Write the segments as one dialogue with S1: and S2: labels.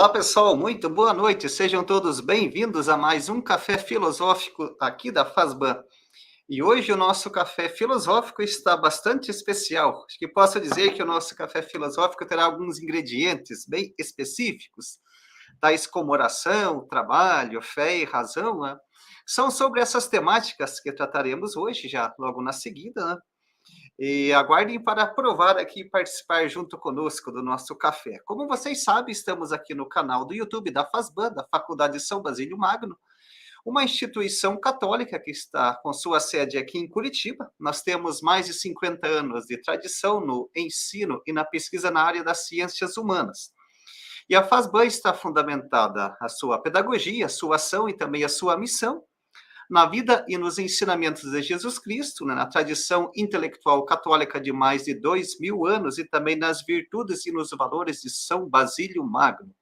S1: Olá, pessoal, muito boa noite. Sejam todos bem-vindos a mais um Café Filosófico aqui da FASBAN. E hoje o nosso Café Filosófico está bastante especial. Acho que posso dizer que o nosso Café Filosófico terá alguns ingredientes bem específicos, tais como oração, trabalho, fé e razão, né? São sobre essas temáticas que trataremos hoje, já logo na seguida, né? E aguardem para provar aqui e participar junto conosco do nosso café. Como vocês sabem, estamos aqui no canal do YouTube da FASBAN, da Faculdade São Basílio Magno, uma instituição católica que está com sua sede aqui em Curitiba. Nós temos mais de 50 anos de tradição no ensino e na pesquisa na área das ciências humanas. E a FASBAN está fundamentada a sua pedagogia, a sua ação e também a sua missão na vida e nos ensinamentos de Jesus Cristo, né, na tradição intelectual católica de mais de 2.000 anos e também nas virtudes e nos valores de São Basílio Magno.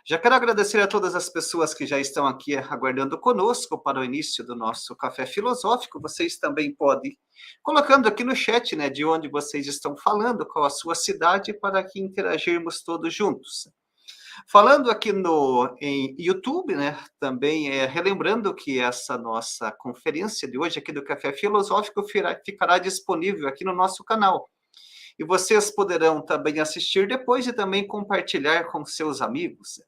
S1: Já quero agradecer a todas as pessoas que já estão aqui aguardando conosco para o início do nosso Café Filosófico. Vocês também podem, colocando aqui no chat, né, de onde vocês estão falando, qual a sua cidade, para que interagirmos todos juntos. Falando aqui em YouTube, né, também relembrando que essa nossa conferência de hoje aqui do Café Filosófico ficará disponível aqui no nosso canal. E vocês poderão também assistir depois e também compartilhar com seus amigos.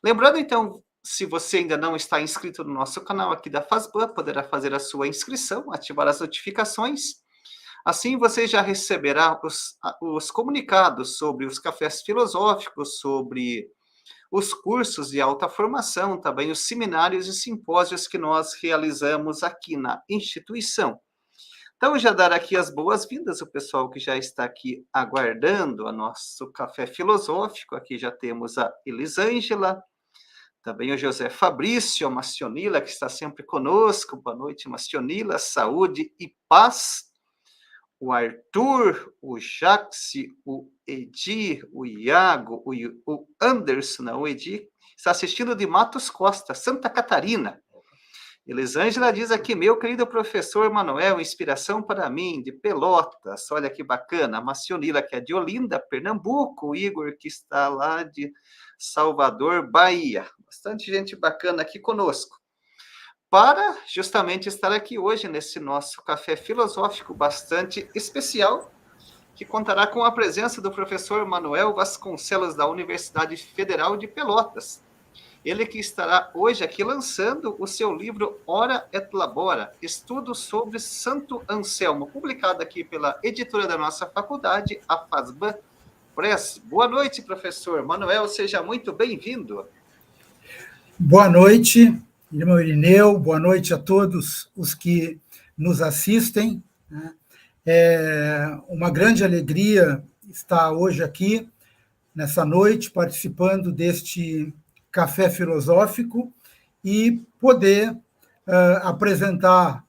S1: Lembrando, então, se você ainda não está inscrito no nosso canal aqui da FASBAN, poderá fazer a sua inscrição, ativar as notificações. Assim, você já receberá os comunicados sobre os cafés filosóficos, sobre os cursos de alta formação, também os seminários e simpósios que nós realizamos aqui na instituição. Então, já dar aqui as boas-vindas ao pessoal que já está aqui aguardando o nosso café filosófico. Aqui já temos a Elisângela, também o José Fabrício, a Mastionila, que está sempre conosco. Boa noite, Mastionila. Saúde e paz. O Arthur, o Jaxi, o Edi, o Iago, o Anderson, não, o Edi, está assistindo de Matos Costa, Santa Catarina. Elisângela diz aqui, meu querido professor Manuel, inspiração para mim, de Pelotas, olha que bacana. A Massionila, que é de Olinda, Pernambuco, o Igor, que está lá de Salvador, Bahia. Bastante gente bacana aqui conosco, para justamente estar aqui hoje nesse nosso café filosófico bastante especial, que contará com a presença do professor Manuel Vasconcelos, da Universidade Federal de Pelotas. Ele que estará hoje aqui lançando o seu livro Ora et Labora, Estudo sobre Santo Anselmo, publicado aqui pela editora da nossa faculdade, a FASBAN Press. Boa noite, professor Manuel, seja muito bem-vindo.
S2: Boa noite, irmão Irineu, boa noite a todos os que nos assistem. É uma grande alegria estar hoje aqui, nessa noite, participando deste café filosófico e poder apresentar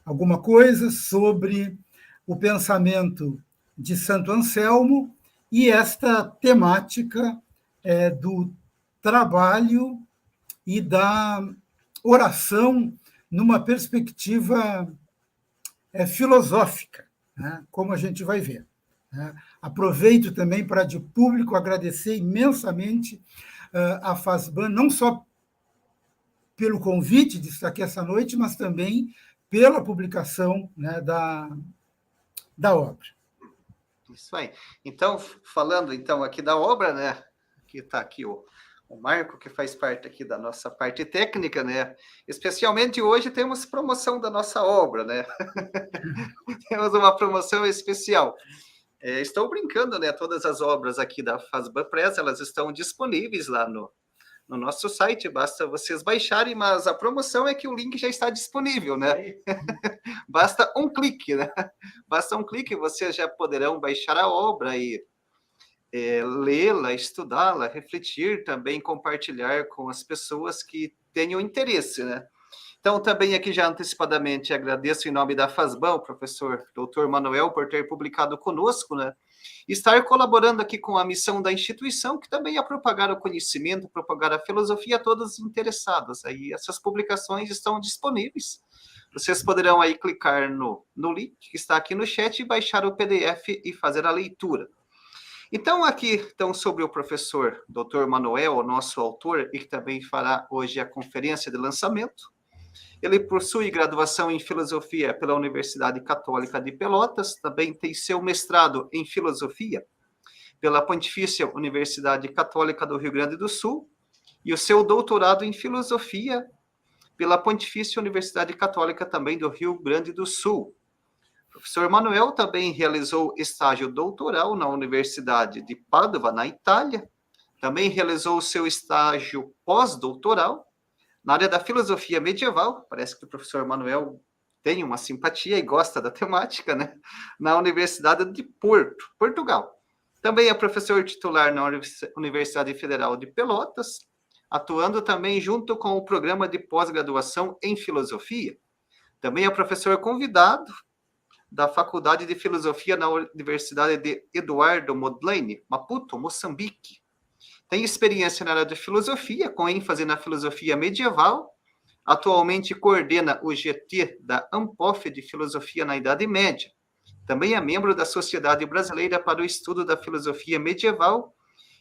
S2: alguma coisa sobre o pensamento de Santo Anselmo e esta temática do trabalho e da oração numa perspectiva filosófica, né, como a gente vai ver. Né. Aproveito também para, de público, agradecer imensamente a FASBAN, não só pelo convite de estar aqui essa noite, mas também pela publicação, né, da obra.
S1: Isso aí. Então, falando então aqui da obra, né, que está aqui o Marco, que faz parte aqui da nossa parte técnica, né? Especialmente hoje temos promoção da nossa obra, né? Temos uma promoção especial. Estou brincando, né? Todas as obras aqui da FASBAN Press, elas estão disponíveis lá no nosso site, basta vocês baixarem, mas a promoção é que o link já está disponível, né? Basta um clique, né? Basta um clique, vocês já poderão baixar a obra e lê-la, estudá-la, refletir, também compartilhar com as pessoas que tenham interesse, né? Então, também aqui já antecipadamente agradeço em nome da FASBAN, o professor Dr. Manuel, por ter publicado conosco, né? Estar colaborando aqui com a missão da instituição, que também é propagar o conhecimento, propagar a filosofia a todos os interessados. Aí essas publicações estão disponíveis. Vocês poderão aí clicar no link que está aqui no chat e baixar o PDF e fazer a leitura. Então, aqui estão sobre o professor Dr. Manuel, o nosso autor, e que também fará hoje a conferência de lançamento. Ele possui graduação em filosofia pela Universidade Católica de Pelotas, também tem seu mestrado em filosofia pela Pontifícia Universidade Católica do Rio Grande do Sul e o seu doutorado em filosofia pela Pontifícia Universidade Católica também do Rio Grande do Sul. O professor Manuel também realizou estágio doutoral na Universidade de Pádua, na Itália. Também realizou o seu estágio pós-doutoral na área da filosofia medieval. Parece que o professor Manuel tem uma simpatia e gosta da temática, né? Na Universidade de Porto, Portugal. Também é professor titular na Universidade Federal de Pelotas, atuando também junto com o programa de pós-graduação em filosofia. Também é professor convidado da Faculdade de Filosofia na Universidade de Eduardo Mondlane, Maputo, Moçambique. Tem experiência na área de filosofia, com ênfase na filosofia medieval. Atualmente coordena o GT da ANPOF de Filosofia na Idade Média. Também é membro da Sociedade Brasileira para o Estudo da Filosofia Medieval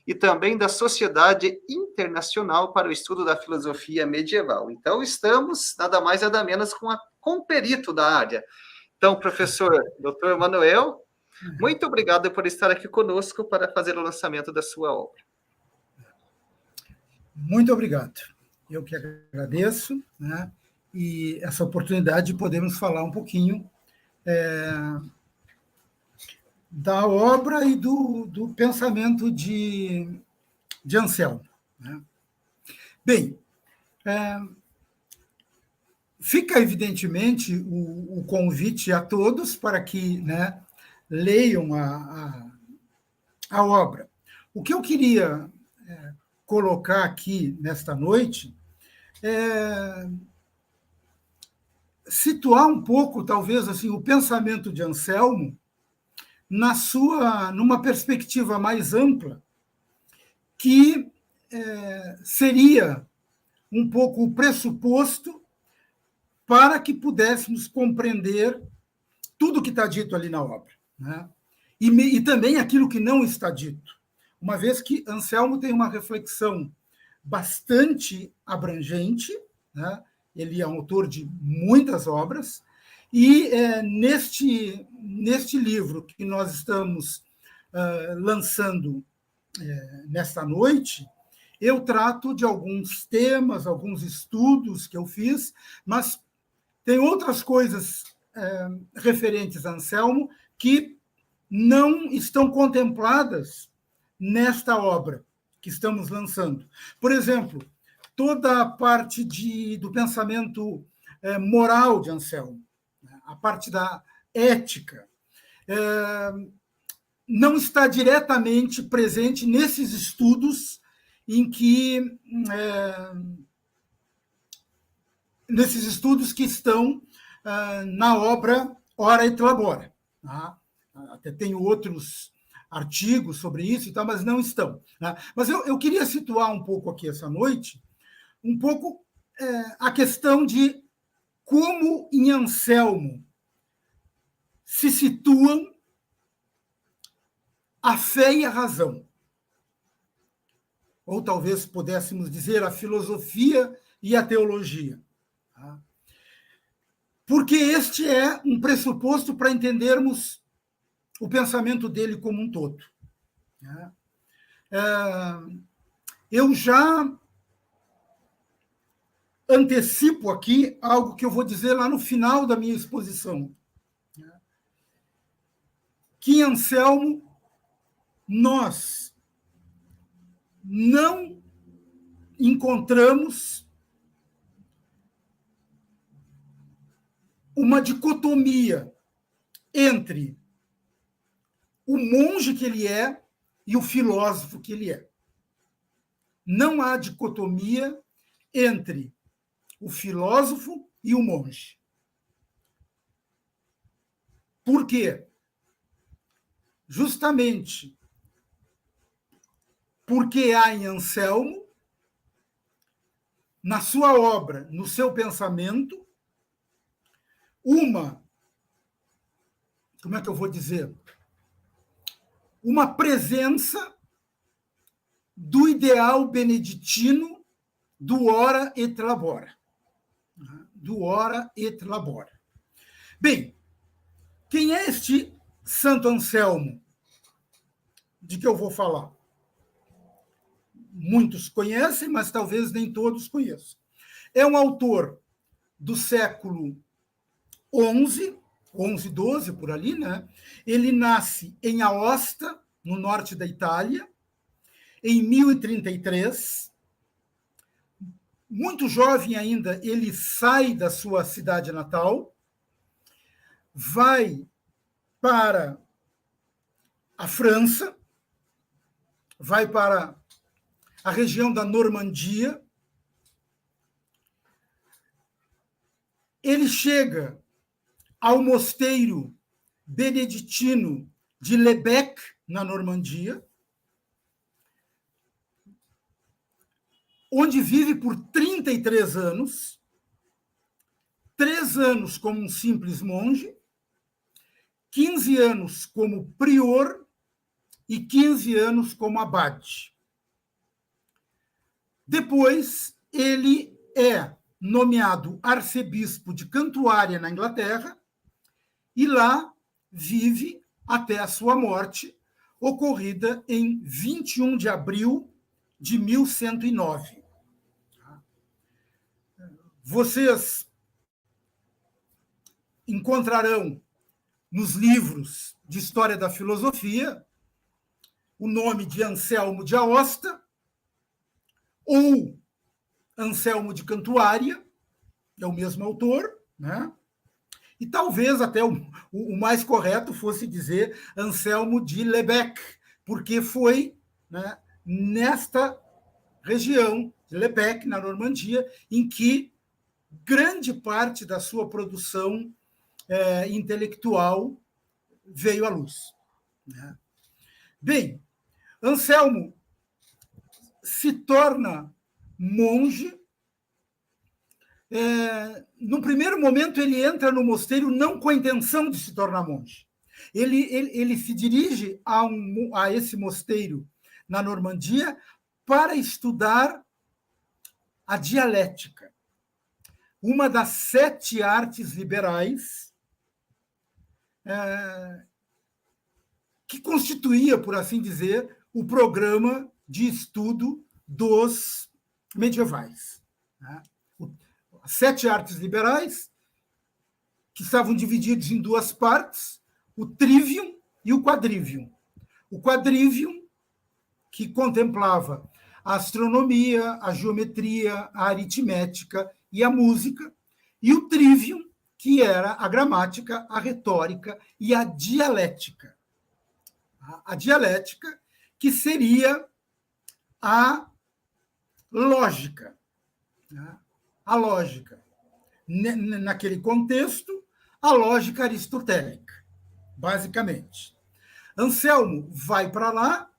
S1: e também da Sociedade Internacional para o Estudo da Filosofia Medieval. Então, estamos, nada mais nada menos, com um perito da área. Então, professor Dr. Manuel, muito obrigado por estar aqui conosco para fazer o lançamento da sua obra.
S2: Muito obrigado. Eu que agradeço, né? E essa oportunidade de podermos falar um pouquinho da obra e do pensamento de Anselmo, né? Bem, fica evidentemente o convite a todos para que, né, leiam a obra. O que eu queria colocar aqui nesta noite é situar um pouco, talvez, assim, o pensamento de Anselmo numa perspectiva mais ampla, que seria um pouco o pressuposto para que pudéssemos compreender tudo que está dito ali na obra, né? E também aquilo que não está dito, uma vez que Anselmo tem uma reflexão bastante abrangente, né? Ele é autor de muitas obras, e neste livro que nós estamos lançando nesta noite, eu trato de alguns temas, alguns estudos que eu fiz, mas tem outras coisas referentes a Anselmo que não estão contempladas nesta obra que estamos lançando. Por exemplo, toda a parte do pensamento moral de Anselmo, a parte da ética, não está diretamente presente nesses estudos nesses estudos que estão na obra Ora et Labora. Tá? Até tenho outros artigos sobre isso e tal, mas não estão. Tá? Mas eu queria situar um pouco aqui essa noite, um pouco a questão de como em Anselmo se situam a fé e a razão. Ou talvez pudéssemos dizer a filosofia e a teologia. Tá? Porque este é um pressuposto para entendermos o pensamento dele como um todo. Tá? Eu já antecipo aqui algo que eu vou dizer lá no final da minha exposição. Que em Anselmo nós não encontramos uma dicotomia entre o monge que ele é e o filósofo que ele é. Não há dicotomia entre o filósofo e o monge. Por quê? Justamente porque há em Anselmo, na sua obra, no seu pensamento, como é que eu vou dizer? uma presença do ideal beneditino do ora et labora. Do ora et labora. Bem, quem é este Santo Anselmo de que eu vou falar? Muitos conhecem, mas talvez nem todos conheçam. É um autor do século XI, 12, por ali, né? Ele nasce em Aosta, no norte da Itália, em 1033. Muito jovem ainda, ele sai da sua cidade natal, vai para a França, vai para a região da Normandia. Ele chega ao mosteiro beneditino de Lebec, na Normandia, onde vive por 33 anos, 3 anos como um simples monge, 15 anos como prior e 15 anos como abade. Depois, ele é nomeado arcebispo de Cantuária, na Inglaterra, e lá vive até a sua morte, ocorrida em 21 de abril de 1109. Vocês encontrarão nos livros de história da filosofia o nome de Anselmo de Aosta ou Anselmo de Cantuária, é o mesmo autor, né? E talvez até o mais correto fosse dizer Anselmo de Lebec, porque foi, né, nesta região de Lebec, na Normandia, em que grande parte da sua produção intelectual veio à luz. Né? Bem, Anselmo se torna monge. No primeiro momento, ele entra no mosteiro não com a intenção de se tornar monge. Ele se dirige a esse mosteiro na Normandia para estudar a dialética, uma das 7 artes liberais que constituía, por assim dizer, o programa de estudo dos medievais. Né? As 7 artes liberais, que estavam divididos em 2 partes, o trivium e o quadrivium. O quadrivium, que contemplava a astronomia, a geometria, a aritmética e a música, e o trivium, que era a gramática, a retórica e a dialética. A dialética, que seria a lógica. A lógica. Naquele contexto, a lógica aristotélica, basicamente. Anselmo vai para lá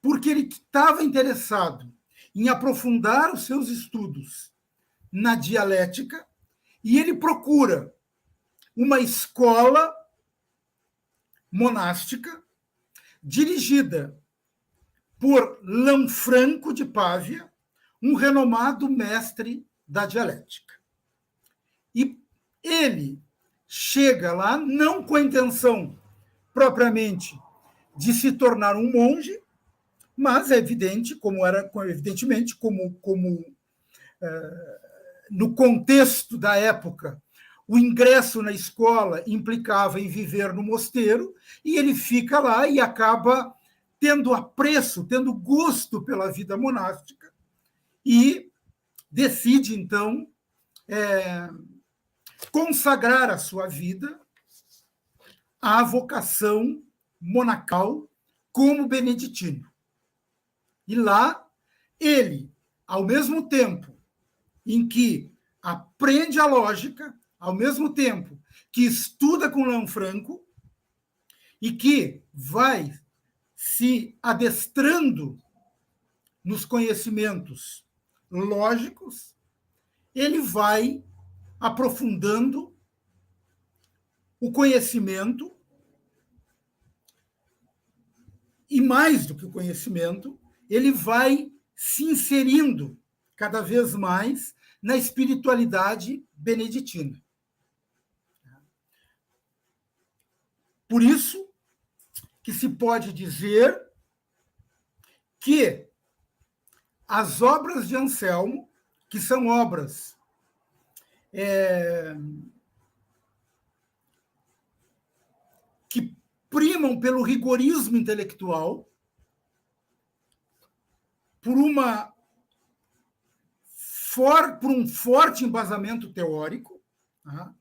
S2: porque ele estava interessado em aprofundar os seus estudos na dialética e ele procura uma escola monástica dirigida por Lanfranco de Pávia, um renomado mestre da dialética. E ele chega lá não com a intenção propriamente de se tornar um monge, mas é evidente, evidentemente, como no contexto da época, o ingresso na escola implicava em viver no mosteiro, e ele fica lá e acaba tendo apreço, tendo gosto pela vida monástica, e decide, então, consagrar a sua vida à vocação monacal como beneditino. E lá, ele, ao mesmo tempo em que aprende a lógica, ao mesmo tempo que estuda com Lanfranco e que vai se adestrando nos conhecimentos lógicos, ele vai aprofundando o conhecimento E mais do que o conhecimento, ele vai se inserindo cada vez mais na espiritualidade beneditina. Por isso que se pode dizer que as obras de Anselmo, que são obras que primam pelo rigorismo intelectual, por um forte embasamento teórico, tá?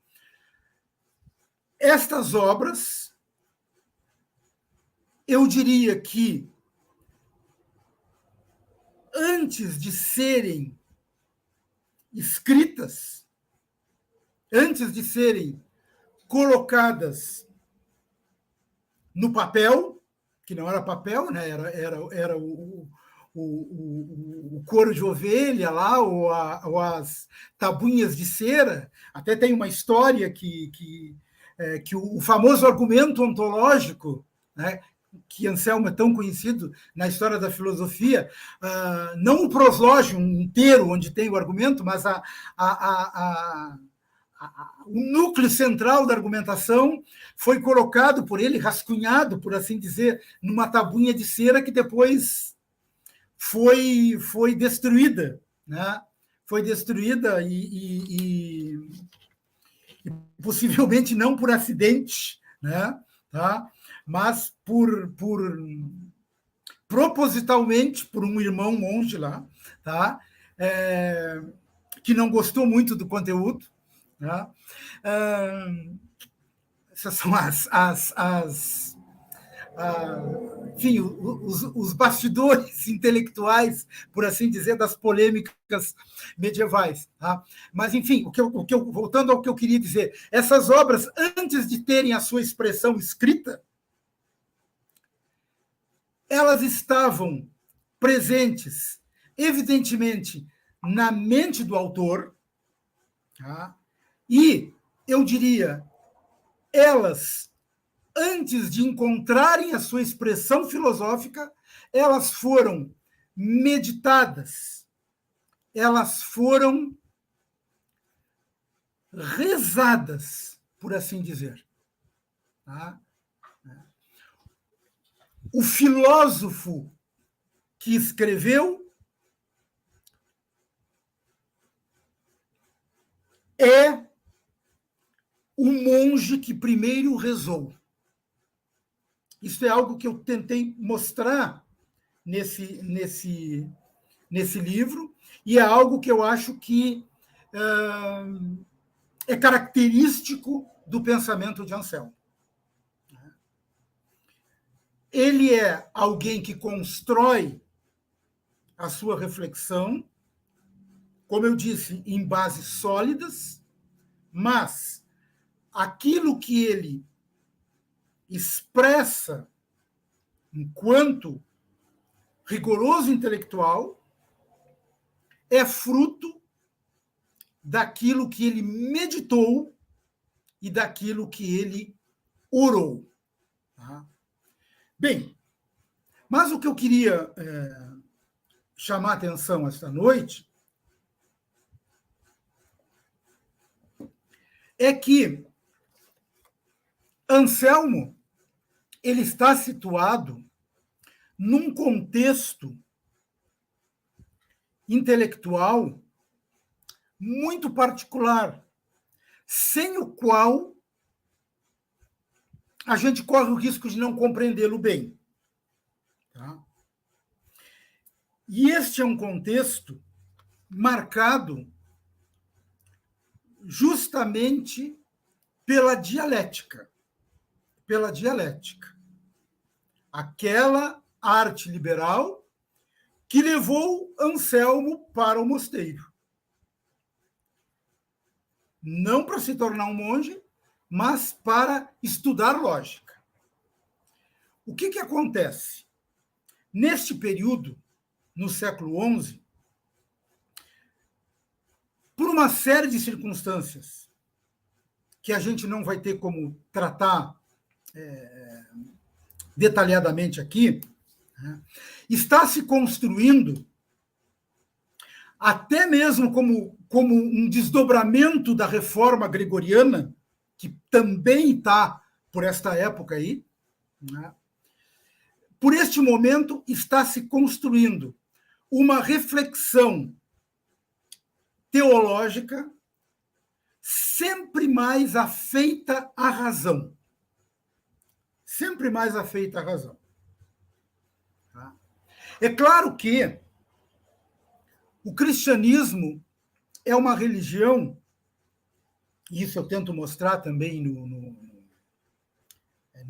S2: Estas obras, eu diria que, antes de serem escritas, antes de serem colocadas no papel, que não era papel, né? Era o couro de ovelha lá, ou as tabuinhas de cera. Até tem uma história que o famoso argumento ontológico, né, que Anselmo é tão conhecido na história da filosofia, não o proslógio inteiro, onde tem o argumento, mas o núcleo central da argumentação foi colocado por ele, rascunhado, por assim dizer, numa tabuinha de cera que depois foi destruída, né? Foi destruída e possivelmente não por acidente, né? Tá? Mas propositalmente por um irmão monge lá, tá? Que não gostou muito do conteúdo. Tá? Essas são enfim, os bastidores intelectuais, por assim dizer, das polêmicas medievais. Tá? Mas, enfim, voltando ao que eu queria dizer, essas obras, antes de terem a sua expressão escrita, elas estavam presentes, evidentemente, na mente do autor, tá? E, eu diria, elas, antes de encontrarem a sua expressão filosófica, elas foram meditadas, elas foram rezadas, por assim dizer. Tá? O filósofo que escreveu é o monge que primeiro rezou. Isso é algo que eu tentei mostrar nesse livro, e é algo que eu acho que é característico do pensamento de Anselmo. Ele é alguém que constrói a sua reflexão, como eu disse, em bases sólidas, mas aquilo que ele expressa enquanto rigoroso intelectual é fruto daquilo que ele meditou e daquilo que ele orou. Tá? Bem, mas o que eu queria chamar a atenção esta noite é que Anselmo ele está situado num contexto intelectual muito particular, sem o qual a gente corre o risco de não compreendê-lo bem. Tá? E este é um contexto marcado justamente pela dialética. Pela dialética. Aquela arte liberal que levou Anselmo para o mosteiro. Não para se tornar um monge, mas para estudar lógica. O que acontece? Neste período, no século XI, por uma série de circunstâncias que a gente não vai ter como tratar detalhadamente aqui, né? Está se construindo, até mesmo como um desdobramento da reforma gregoriana, que também está por esta época aí, né? Por este momento, está se construindo uma reflexão teológica sempre mais afeita à razão. Sempre mais afeita à razão. Tá? É claro que o cristianismo é uma religião, e isso eu tento mostrar também no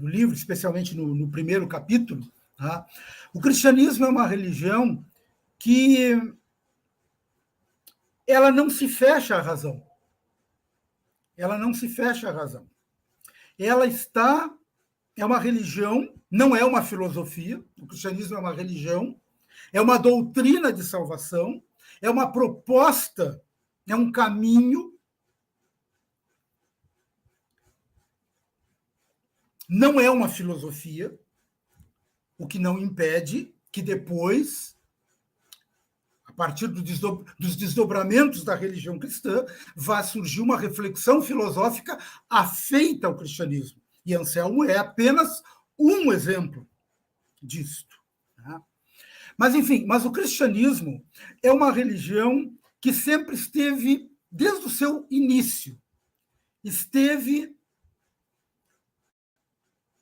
S2: livro, especialmente no primeiro capítulo. Tá? O cristianismo é uma religião que ela não se fecha à razão. Ela não se fecha à razão. Ela é uma religião, não é uma filosofia. O cristianismo é uma religião, é uma doutrina de salvação, é uma proposta, é um caminho. Não é uma filosofia, o que não impede que depois, a partir dos desdobramentos da religião cristã, vá surgir uma reflexão filosófica afeita ao cristianismo. E Anselmo é apenas um exemplo disto. Tá? Mas, enfim, o cristianismo é uma religião que sempre esteve, desde o seu início, esteve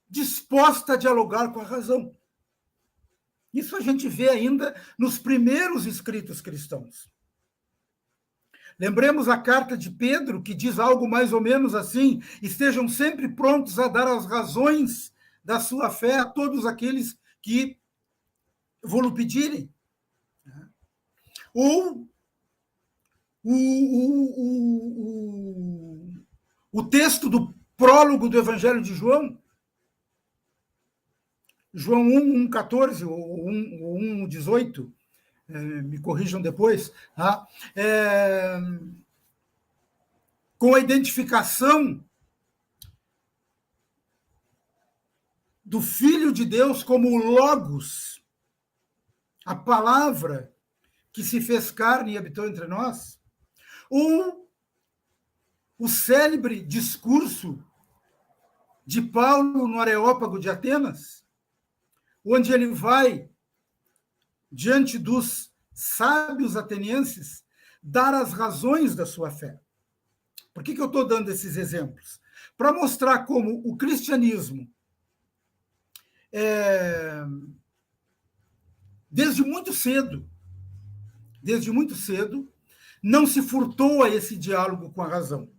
S2: disposta a dialogar com a razão. Isso a gente vê ainda nos primeiros escritos cristãos. Lembremos a carta de Pedro, que diz algo mais ou menos assim: estejam sempre prontos a dar as razões da sua fé a todos aqueles que vos pedirem. Ou o texto do prólogo do Evangelho de João, João 1:14 ou 1:18, me corrijam depois, tá? Com a identificação do Filho de Deus como o Logos, a palavra que se fez carne e habitou entre nós, ou o célebre discurso de Paulo no Areópago de Atenas, onde ele vai, diante dos sábios atenienses, dar as razões da sua fé. Por que eu estou dando esses exemplos? Para mostrar como o cristianismo, desde muito cedo, não se furtou a esse diálogo com a razão.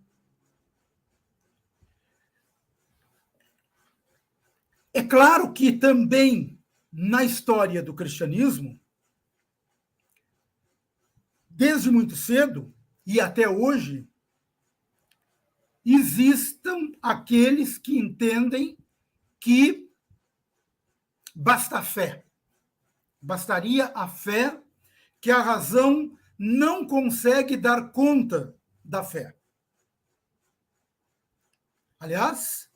S2: É claro que também, na história do cristianismo, desde muito cedo e até hoje, existam aqueles que entendem que basta a fé. Bastaria a fé, que a razão não consegue dar conta da fé. Aliás,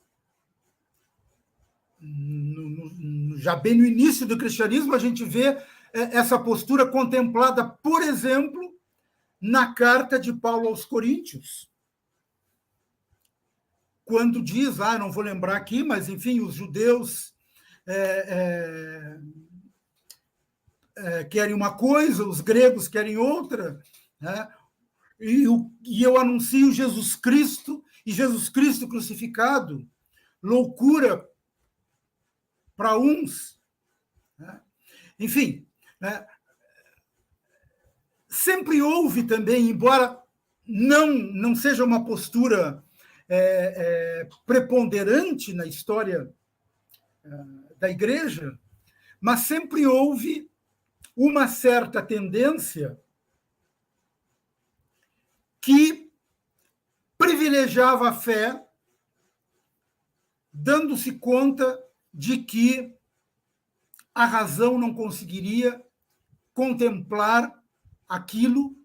S2: já bem no início do cristianismo, a gente vê essa postura contemplada, por exemplo, na carta de Paulo aos Coríntios, quando diz, não vou lembrar aqui, mas, enfim, os judeus querem uma coisa, os gregos querem outra, né? E eu anuncio Jesus Cristo, e Jesus Cristo crucificado, loucura para uns, né? Enfim, né? Sempre houve também, embora não seja uma postura preponderante na história da Igreja, mas sempre houve uma certa tendência que privilegiava a fé, dando-se conta de que a razão não conseguiria contemplar aquilo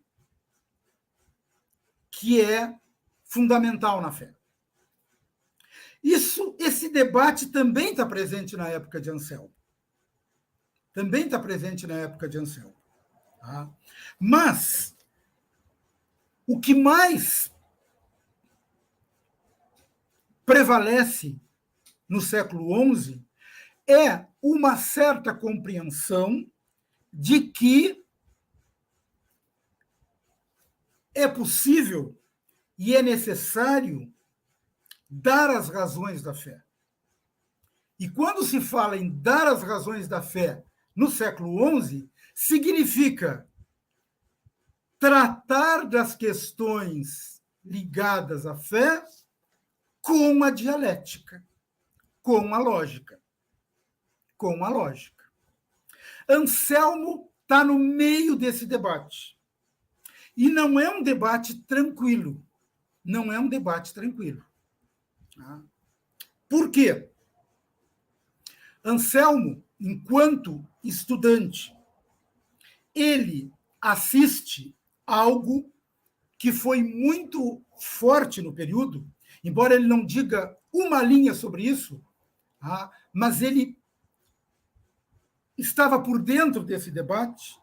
S2: que é fundamental na fé. Esse debate também está presente na época de Anselmo. também está presente na época de Anselmo. Tá? Mas o que mais prevalece no século XI é uma certa compreensão de que é possível e é necessário dar as razões da fé. E quando se fala em dar as razões da fé no século XI, significa tratar das questões ligadas à fé com a dialética, com a lógica. Com a lógica. Anselmo está no meio desse debate. E não é um debate tranquilo. Não é um debate tranquilo. Por quê? Anselmo, enquanto estudante, ele assiste algo que foi muito forte no período, embora ele não diga uma linha sobre isso, mas ele estava por dentro desse debate,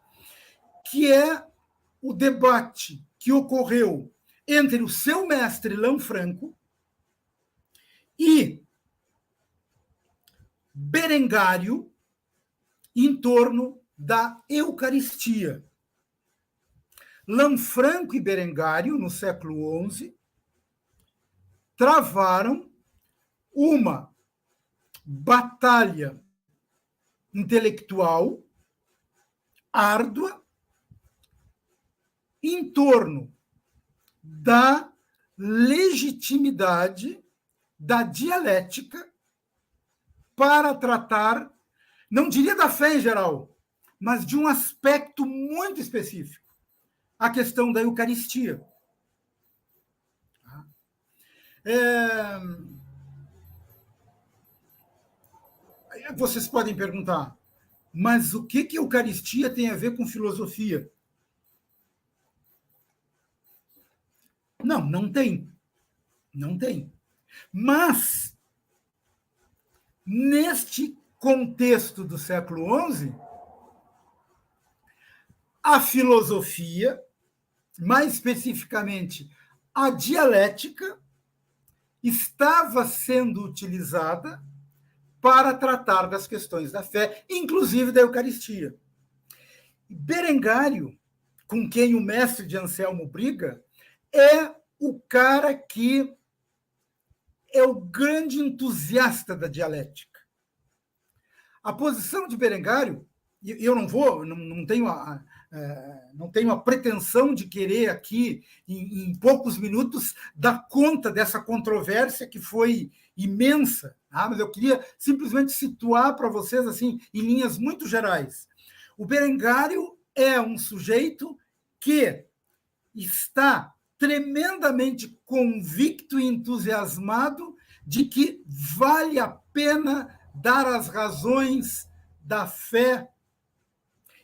S2: que é o debate que ocorreu entre o seu mestre Lanfranco e Berengário em torno da Eucaristia. Lanfranco e Berengário, no século XI, travaram uma batalha intelectual árdua em torno da legitimidade da dialética para tratar, não diria da fé em geral, mas de um aspecto muito específico, a questão da Eucaristia. Vocês podem perguntar, mas o que a Eucaristia tem a ver com filosofia? Não, não tem. Não tem. Mas, neste contexto do século XI, a filosofia, mais especificamente a dialética, estava sendo utilizada para tratar das questões da fé, inclusive da Eucaristia. Berengário, com quem o mestre de Anselmo briga, é o cara que é o grande entusiasta da dialética. A posição de Berengário, eu não tenho a pretensão de querer aqui, em poucos minutos, dar conta dessa controvérsia que foi imensa, mas eu queria simplesmente situar para vocês, assim, em linhas muito gerais. O Berengário é um sujeito que está tremendamente convicto e entusiasmado de que vale a pena dar as razões da fé.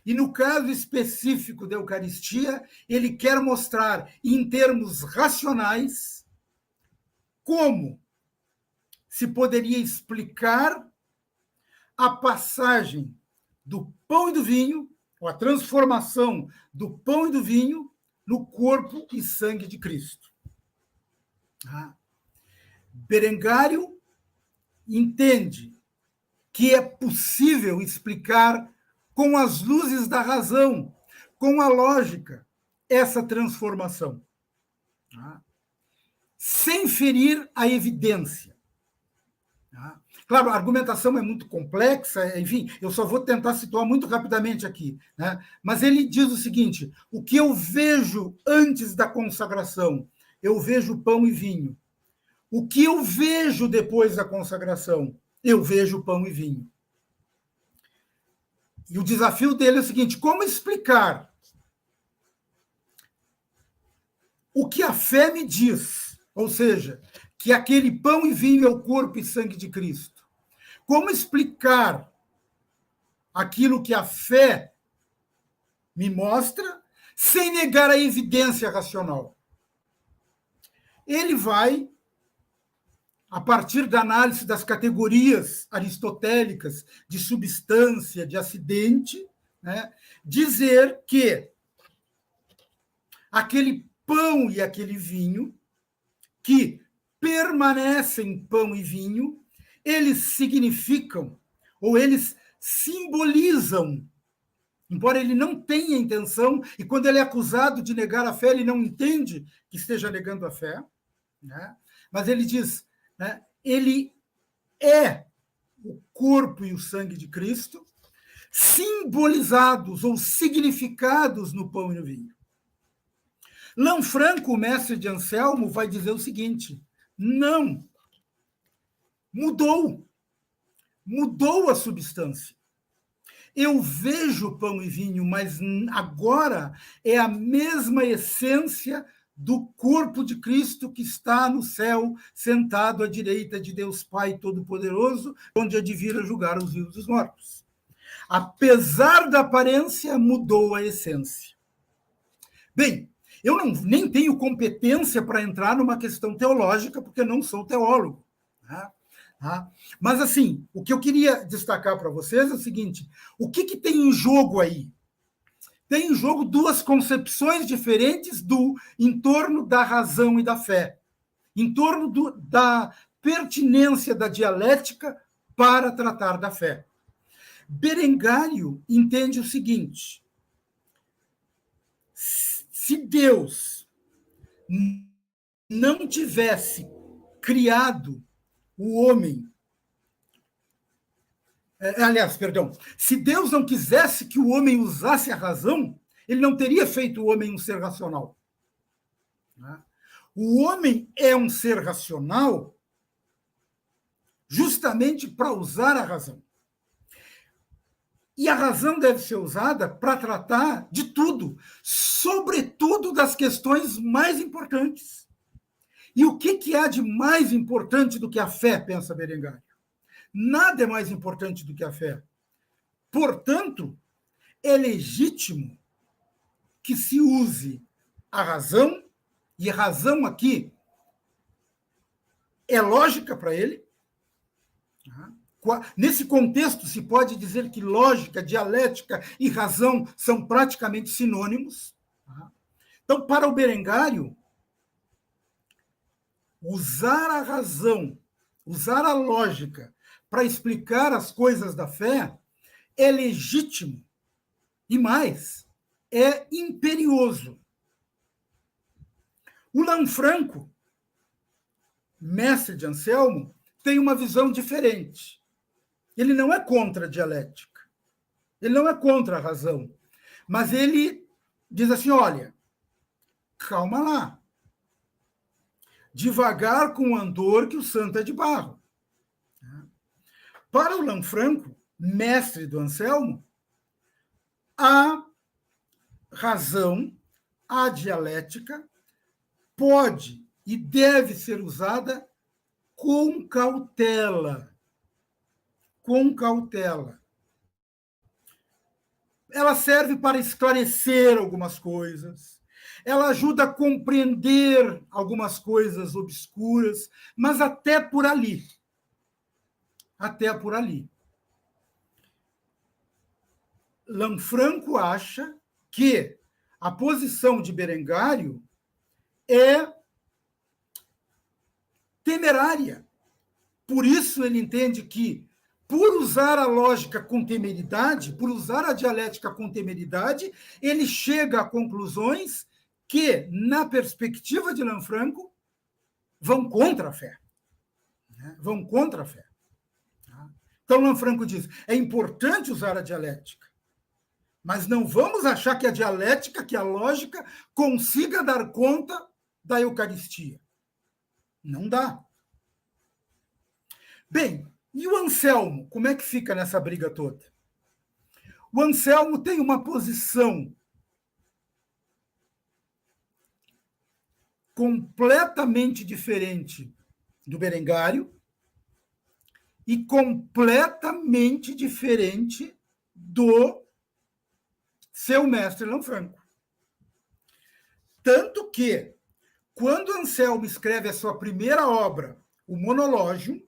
S2: E no caso específico da Eucaristia, ele quer mostrar, em termos racionais, como se poderia explicar a passagem do pão e do vinho, ou a transformação do pão e do vinho, no corpo e sangue de Cristo. Berengário entende que é possível explicar com as luzes da razão, com a lógica, essa transformação, sem ferir a evidência. Claro, a argumentação é muito complexa, enfim, eu só vou tentar situar muito rapidamente aqui, mas ele diz o seguinte: o que eu vejo antes da consagração, eu vejo pão e vinho. O que eu vejo depois da consagração, eu vejo pão e vinho. E o desafio dele é o seguinte: como explicar o que a fé me diz, ou seja, que aquele pão e vinho é o corpo e sangue de Cristo? Como explicar aquilo que a fé me mostra sem negar a evidência racional? Ele vai a partir da análise das categorias aristotélicas de substância, de acidente, né, dizer que aquele pão e aquele vinho, que permanecem pão e vinho, eles significam, ou eles simbolizam, embora ele não tenha intenção, e quando ele é acusado de negar a fé, ele não entende que esteja negando a fé, né? Mas ele diz, né, ele é o corpo e o sangue de Cristo, simbolizados ou significados no pão e no vinho. Lanfranco, o mestre de Anselmo, vai dizer o seguinte: não, mudou a substância. Eu vejo pão e vinho, mas agora é a mesma essência do corpo de Cristo que está no céu, sentado à direita de Deus Pai Todo-Poderoso, onde há de vir a julgar os vivos e os mortos. Apesar da aparência, mudou a essência. Bem, eu nem tenho competência para entrar numa questão teológica, porque não sou teólogo. Né? Mas, assim, o que eu queria destacar para vocês é o seguinte: o que tem em jogo aí? Tem em jogo duas concepções diferentes em torno da razão e da fé, em torno da pertinência da dialética para tratar da fé. Berengário entende o seguinte: se Deus não tivesse criado o homem, se Deus não quisesse que o homem usasse a razão, ele não teria feito o homem um ser racional. O homem é um ser racional justamente para usar a razão. E a razão deve ser usada para tratar de tudo, sobretudo das questões mais importantes. E o que há de mais importante do que a fé, pensa Berengário? Nada é mais importante do que a fé. Portanto, é legítimo que se use a razão, e a razão aqui é lógica para ele. Nesse contexto, se pode dizer que lógica, dialética e razão são praticamente sinônimos. Então, para o Berengário, usar a razão, usar a lógica para explicar as coisas da fé é legítimo e, mais, é imperioso. O Lanfranco, mestre de Anselmo, tem uma visão diferente. Ele não é contra a dialética, ele não é contra a razão, mas ele diz assim: olha, calma lá, devagar com o andor que o santo é de barro. Para o Lanfranco, mestre do Anselmo, a razão, a dialética, pode e deve ser usada com cautela. Com cautela. Ela serve para esclarecer algumas coisas, ela ajuda a compreender algumas coisas obscuras, mas até por ali. Até por ali. Lanfranco acha que a posição de Berengário é temerária. Por isso ele entende que, por usar a lógica com temeridade, por usar a dialética com temeridade, ele chega a conclusões que, na perspectiva de Lanfranco, vão contra a fé. Vão contra a fé. Então, Lanfranco diz: é importante usar a dialética, mas não vamos achar que a dialética, que a lógica, consiga dar conta da Eucaristia. Não dá. Bem, e o Anselmo, como é que fica nessa briga toda? O Anselmo tem uma posição completamente diferente do Berengário e completamente diferente do seu mestre Lanfranco. Tanto que, quando Anselmo escreve a sua primeira obra, o Monológio.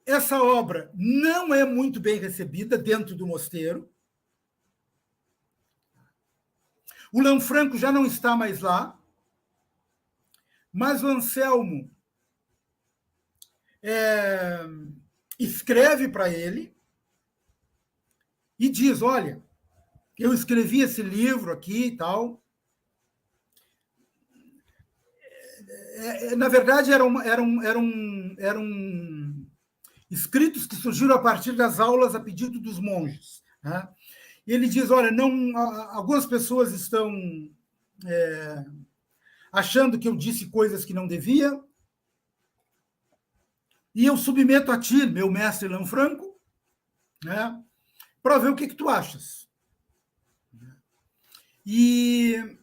S2: Essa obra não é muito bem recebida dentro do mosteiro. O Lanfranco já não está mais lá, mas o Anselmo escreve para ele e diz: olha, eu escrevi esse livro aqui e tal. Na verdade, eram escritos que surgiram a partir das aulas a pedido dos monges. Né? E ele diz: olha, não, algumas pessoas estão achando que eu disse coisas que não devia, e eu submeto a ti, meu mestre Lanfranco, né, para ver o que tu achas. E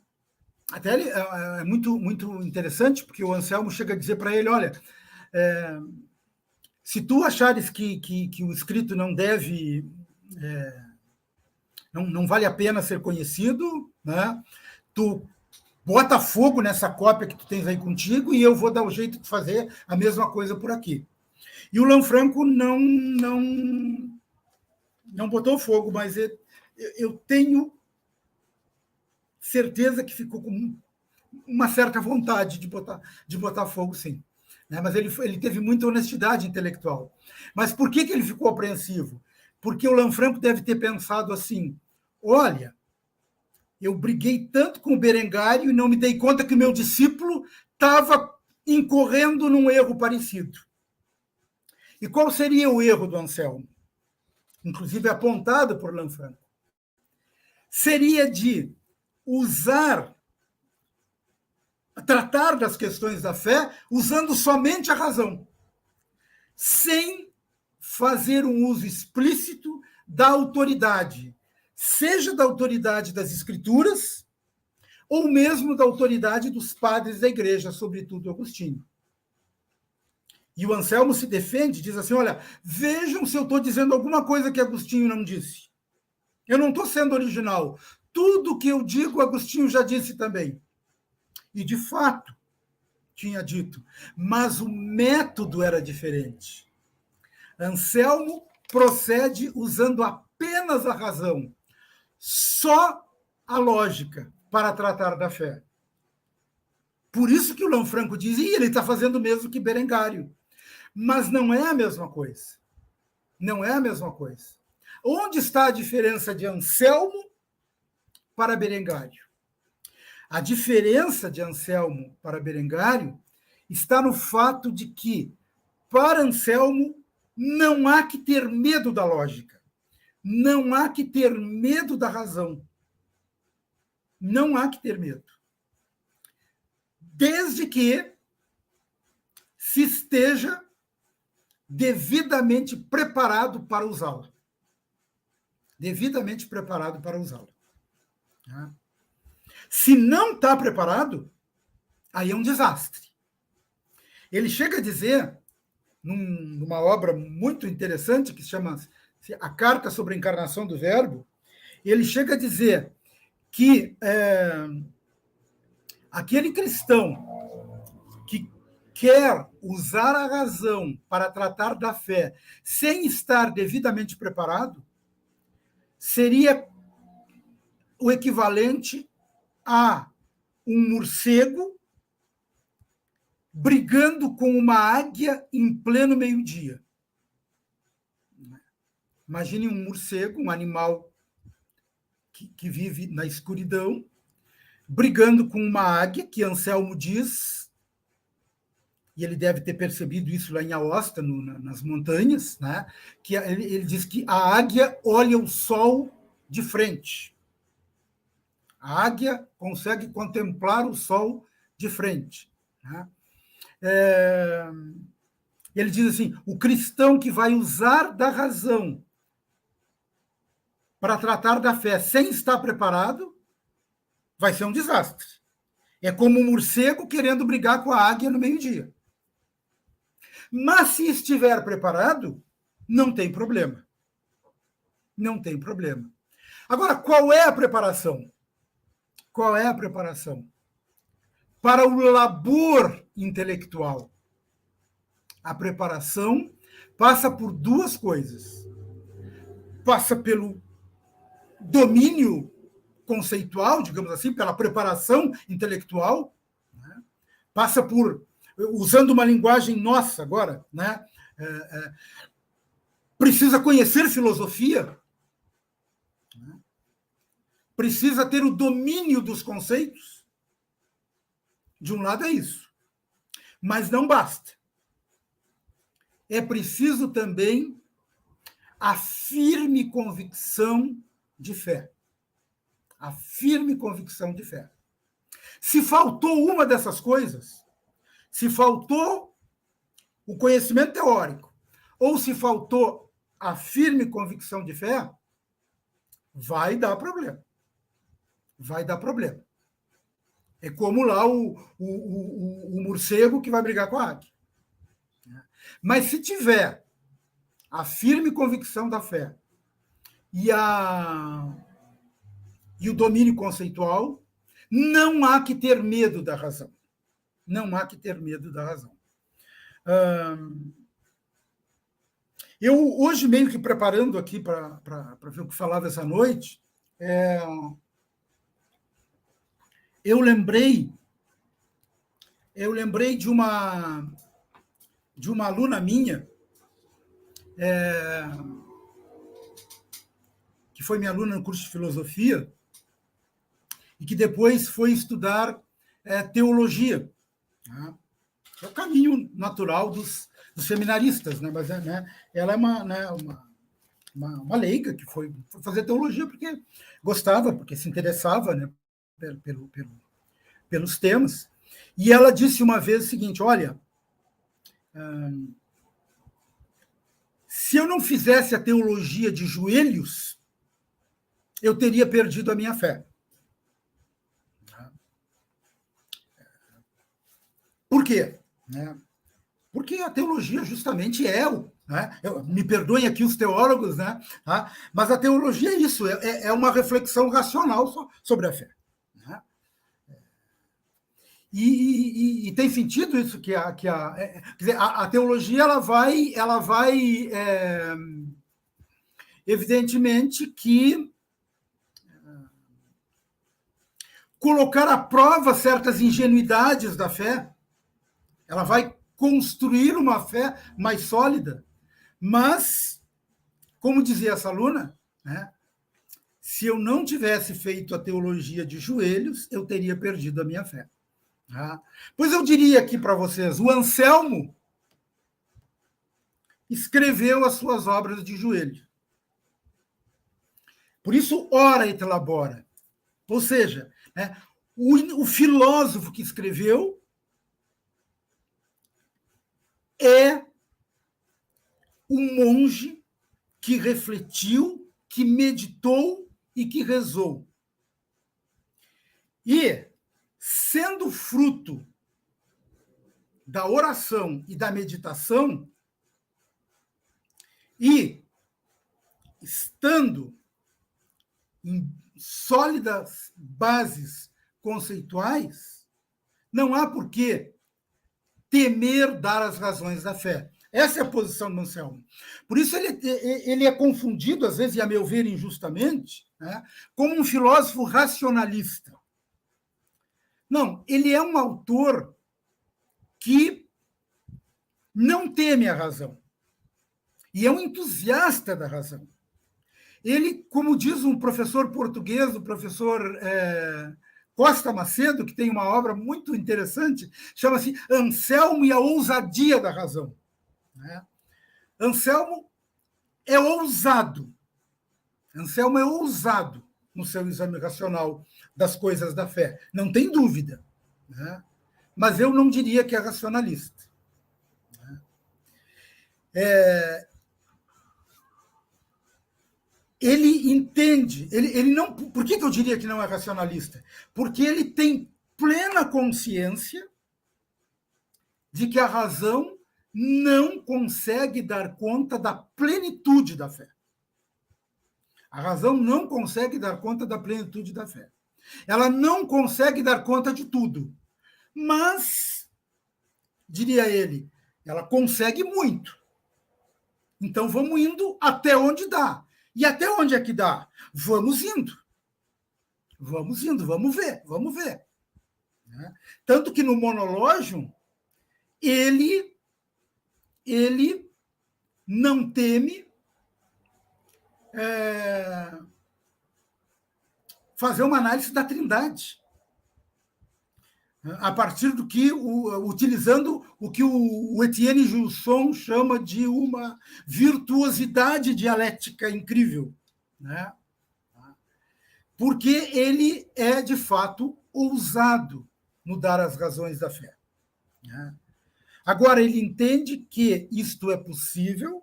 S2: até é muito, muito interessante, porque o Anselmo chega a dizer para ele: olha, se tu achares que o escrito não deve, não vale a pena ser conhecido, né, tu bota fogo nessa cópia que tu tens aí contigo e eu vou dar o jeito de fazer a mesma coisa por aqui. E o Lanfranco não botou fogo, mas eu tenho certeza que ficou com uma certa vontade de botar fogo, sim. Né? Mas ele teve muita honestidade intelectual. Mas por que ele ficou apreensivo? Porque o Lanfranco deve ter pensado assim: olha, eu briguei tanto com o Berengário e não me dei conta que o meu discípulo estava incorrendo num erro parecido. E qual seria o erro do Anselmo? Inclusive apontado por Lanfranco. Seria de tratar das questões da fé usando somente a razão, sem fazer um uso explícito da autoridade, seja da autoridade das escrituras, ou mesmo da autoridade dos padres da igreja, sobretudo Agostinho. E o Anselmo se defende, diz assim: olha, vejam se eu estou dizendo alguma coisa que Agostinho não disse. Eu não estou sendo original. Tudo que eu digo, Agostinho já disse também. E, de fato, tinha dito. Mas o método era diferente. Anselmo procede usando apenas a razão, só a lógica, para tratar da fé. Por isso que o Lanfranco diz: ele está fazendo o mesmo que Berengário. Mas não é a mesma coisa. Não é a mesma coisa. Onde está a diferença de Anselmo para Berengário? A diferença de Anselmo para Berengário está no fato de que, para Anselmo, não há que ter medo da lógica. Não há que ter medo da razão. Não há que ter medo. Desde que se esteja devidamente preparado para usá-la. Devidamente preparado para usá-la. Se não está preparado, aí é um desastre. Ele chega a dizer, numa obra muito interessante, que se chama A Carta sobre a Encarnação do Verbo, ele chega a dizer que aquele cristão que quer usar a razão para tratar da fé sem estar devidamente preparado, seria o equivalente a um morcego brigando com uma águia em pleno meio-dia. Imagine um morcego, um animal que vive na escuridão, brigando com uma águia, que Anselmo diz, e ele deve ter percebido isso lá em Aosta, nas montanhas, né? Que ele diz que a águia olha o sol de frente. A águia consegue contemplar o sol de frente. Né? Ele diz assim: o cristão que vai usar da razão para tratar da fé sem estar preparado vai ser um desastre. É como um morcego querendo brigar com a águia no meio-dia. Mas se estiver preparado, não tem problema. Não tem problema. Agora, qual é a preparação? Qual é a preparação? para o labor intelectual. A preparação passa por duas coisas. Passa pelo domínio conceitual, digamos assim, pela preparação intelectual, né? Passa por, usando uma linguagem nossa agora, né? Precisa conhecer filosofia, né? Precisa ter o domínio dos conceitos. De um lado é isso. Mas não basta. É preciso também a firme convicção de fé. A firme convicção de fé. Se faltou uma dessas coisas, se faltou o conhecimento teórico, ou se faltou a firme convicção de fé, vai dar problema. Vai dar problema. É como lá o morcego que vai brigar com a águia. Mas se tiver a firme convicção da fé e o domínio conceitual, não há que ter medo da razão. Não há que ter medo da razão. Eu, hoje, meio que preparando aqui para ver o que falava essa noite, eu lembrei de uma aluna minha, que foi minha aluna no curso de filosofia, e que depois foi estudar teologia. Né? É o caminho natural dos seminaristas, né? Mas né, ela é uma leiga que foi fazer teologia porque gostava, porque se interessava, né, pelos temas. E ela disse uma vez o seguinte: olha, se eu não fizesse a teologia de joelhos, eu teria perdido a minha fé. Por quê? Porque a teologia justamente né? Me perdoem aqui os teólogos, né? Mas a teologia é isso, é uma reflexão racional sobre a fé. Né? E tem sentido isso quer dizer, a teologia ela vai evidentemente que colocar à prova certas ingenuidades da fé. Ela vai construir uma fé mais sólida. Mas, como dizia essa aluna, né, se eu não tivesse feito a teologia de joelhos, eu teria perdido a minha fé. Tá? Pois eu diria aqui para vocês, o Anselmo escreveu as suas obras de joelho. Por isso, ora et labora. Ou seja, né, o filósofo que escreveu é um monge que refletiu, que meditou e que rezou. E, sendo fruto da oração e da meditação, e estando em sólidas bases conceituais, não há por que temer dar as razões da fé. Essa é a posição do Anselmo. Por isso ele é confundido, às vezes, e a meu ver injustamente, né, como um filósofo racionalista. Não, ele é um autor que não teme a razão. E é um entusiasta da razão. Ele, como diz um professor português, o professor Costa Macedo, que tem uma obra muito interessante, chama-se Anselmo e a ousadia da razão. Né? Anselmo é ousado. Anselmo é ousado no seu exame racional das coisas da fé. Não tem dúvida. Né? Mas eu não diria que é racionalista. Ele entende, ele não. Por que eu diria que não é racionalista? Porque ele tem plena consciência de que a razão não consegue dar conta da plenitude da fé. A razão não consegue dar conta da plenitude da fé. Ela não consegue dar conta de tudo, mas, diria ele, ela consegue muito. Então, vamos indo até onde dá. E até onde é que dá? Vamos indo. Vamos indo, vamos ver, vamos ver. Né? Tanto que no Monológium, ele não teme fazer uma análise da Trindade, a partir do que, utilizando o que o Etienne Gilson chama de uma virtuosidade dialética incrível, né? Porque ele é, de fato, ousado no dar as razões da fé. Né? Agora, ele entende que isto é possível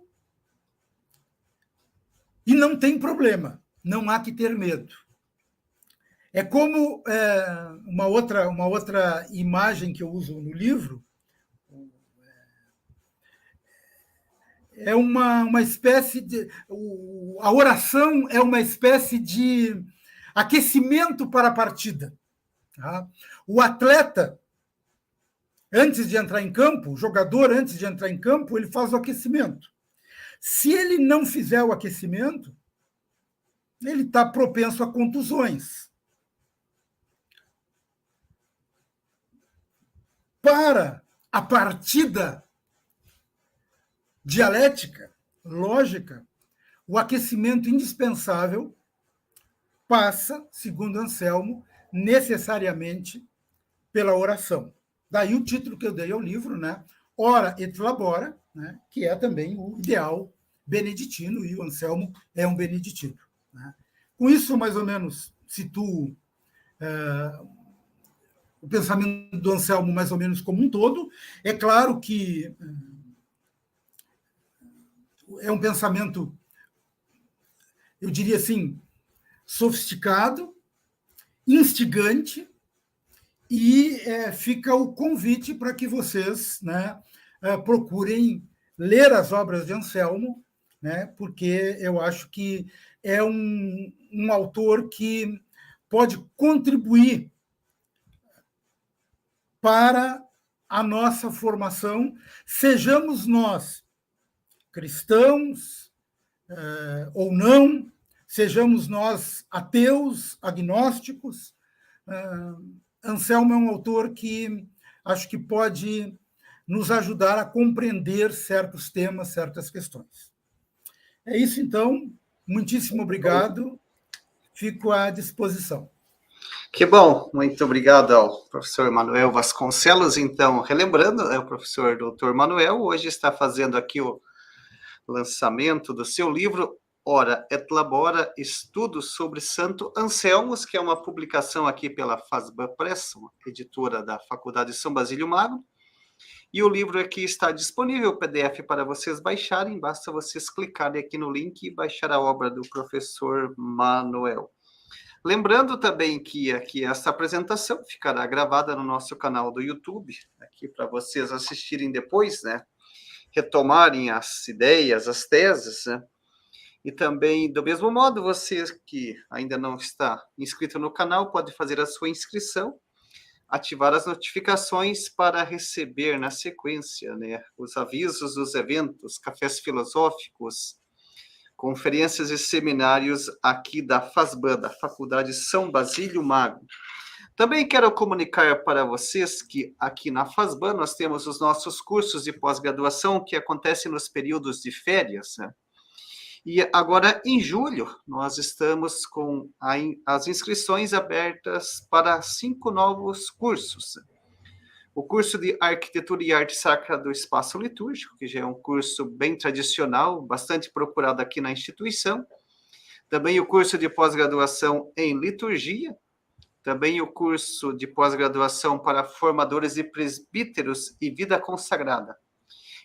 S2: e não tem problema, não há que ter medo. É como uma outra imagem que eu uso no livro, é uma espécie de... A oração é uma espécie de aquecimento para a partida. Tá? O atleta, antes de entrar em campo, o jogador, antes de entrar em campo, ele faz o aquecimento. Se ele não fizer o aquecimento, ele está propenso a contusões. Para a partida dialética, lógica, o aquecimento indispensável passa, segundo Anselmo, necessariamente pela oração. Daí o título que eu dei ao livro, né? Ora et labora, né? Que é também o ideal beneditino, e o Anselmo é um beneditino. Né? Com isso, mais ou menos, situo o pensamento do Anselmo mais ou menos como um todo. É claro que é um pensamento, eu diria assim, sofisticado, instigante, e fica o convite para que vocês, né, procurem ler as obras de Anselmo, né, porque eu acho que é um autor que pode contribuir para a nossa formação, sejamos nós cristãos ou não, sejamos nós ateus, agnósticos. Anselmo é um autor que acho que pode nos ajudar a compreender certos temas, certas questões. É isso, então. Muitíssimo obrigado. Fico à disposição.
S1: Que bom, muito obrigado ao professor Manuel Vasconcelos. Então, relembrando, o professor Dr. Manuel hoje está fazendo aqui o lançamento do seu livro, Ora et Labora, Estudos sobre Santo Anselmo, que é uma publicação aqui pela Fasban Press, uma editora da Faculdade de São Basílio Magno. E o livro aqui está disponível, o PDF, para vocês baixarem, basta vocês clicarem aqui no link e baixar a obra do professor Manuel. Lembrando também que aqui essa apresentação ficará gravada no nosso canal do YouTube, aqui para vocês assistirem depois, né? Retomarem as ideias, as teses, né? E também, do mesmo modo, você que ainda não está inscrito no canal, pode fazer a sua inscrição, ativar as notificações para receber na sequência, né, os avisos dos eventos, cafés filosóficos, conferências e seminários aqui da Fasban, da Faculdade São Basílio Magno. Também quero comunicar para vocês que aqui na Fasban nós temos os nossos cursos de pós-graduação que acontecem nos períodos de férias, né? E agora, em julho, nós estamos com as inscrições abertas para 5 novos cursos. O curso de Arquitetura e Arte Sacra do Espaço Litúrgico, que já é um curso bem tradicional, bastante procurado aqui na instituição. Também o curso de pós-graduação em Liturgia. Também o curso de pós-graduação para formadores de presbíteros e vida consagrada.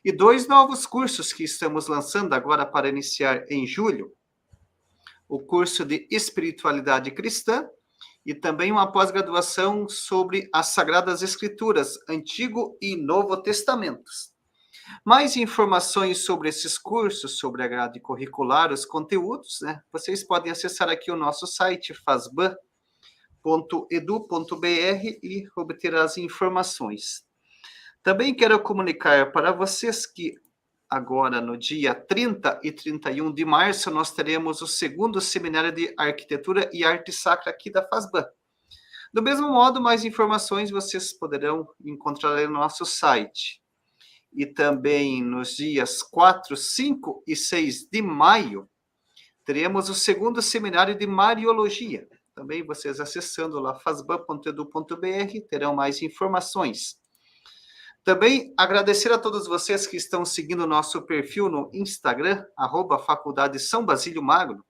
S1: E 2 novos cursos que estamos lançando agora para iniciar em julho. O curso de Espiritualidade Cristã e também uma pós-graduação sobre as Sagradas Escrituras, Antigo e Novo Testamentos. Mais informações sobre esses cursos, sobre a grade curricular, os conteúdos, né? Vocês podem acessar aqui o nosso site, fasban.com.br. e obterá as informações. Também quero comunicar para vocês que agora, no dia 30 e 31 de março, nós teremos o segundo seminário de Arquitetura e Arte Sacra aqui da FASBAN. Do mesmo modo, mais informações vocês poderão encontrar no nosso site. E também nos dias 4, 5 e 6 de maio, teremos o segundo seminário de Mariologia. Também vocês acessando lá fasban.edu.br terão mais informações. Também agradecer a todos vocês que estão seguindo o nosso perfil no Instagram, @Faculdade São Basílio Magno.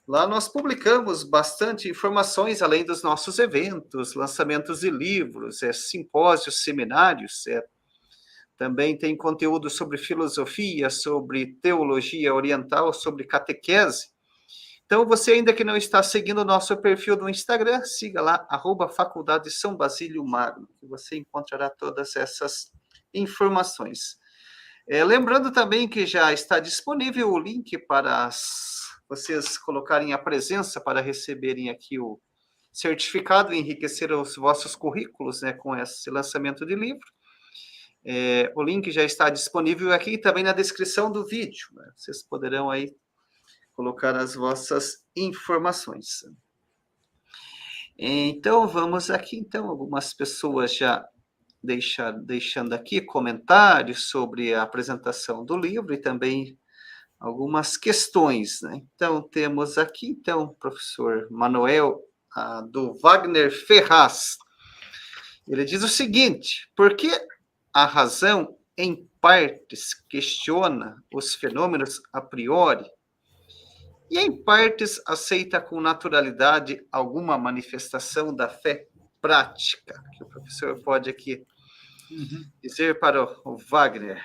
S1: Lá nós publicamos bastante informações, além dos nossos eventos, lançamentos de livros, simpósios, seminários. Também tem conteúdo sobre filosofia, sobre teologia oriental, sobre catequese. Então, você ainda que não está seguindo o nosso perfil no Instagram, siga lá, @Faculdade São Basílio Magno, que você encontrará todas essas informações. Lembrando também que já está disponível o link para vocês colocarem a presença para receberem aqui o certificado e enriquecer os vossos currículos, né, com esse lançamento de livro. O link já está disponível aqui também na descrição do vídeo, né? Vocês poderão aí colocar as vossas informações. Então, vamos aqui, então, algumas pessoas já deixando aqui comentários sobre a apresentação do livro e também algumas questões, né? Então, temos aqui, então, o professor Manuel, do Wagner Ferraz. Ele diz o seguinte: por que a razão, em partes, questiona os fenômenos a priori e, em partes, aceita com naturalidade alguma manifestação da fé prática? Que o professor pode aqui dizer para o Wagner.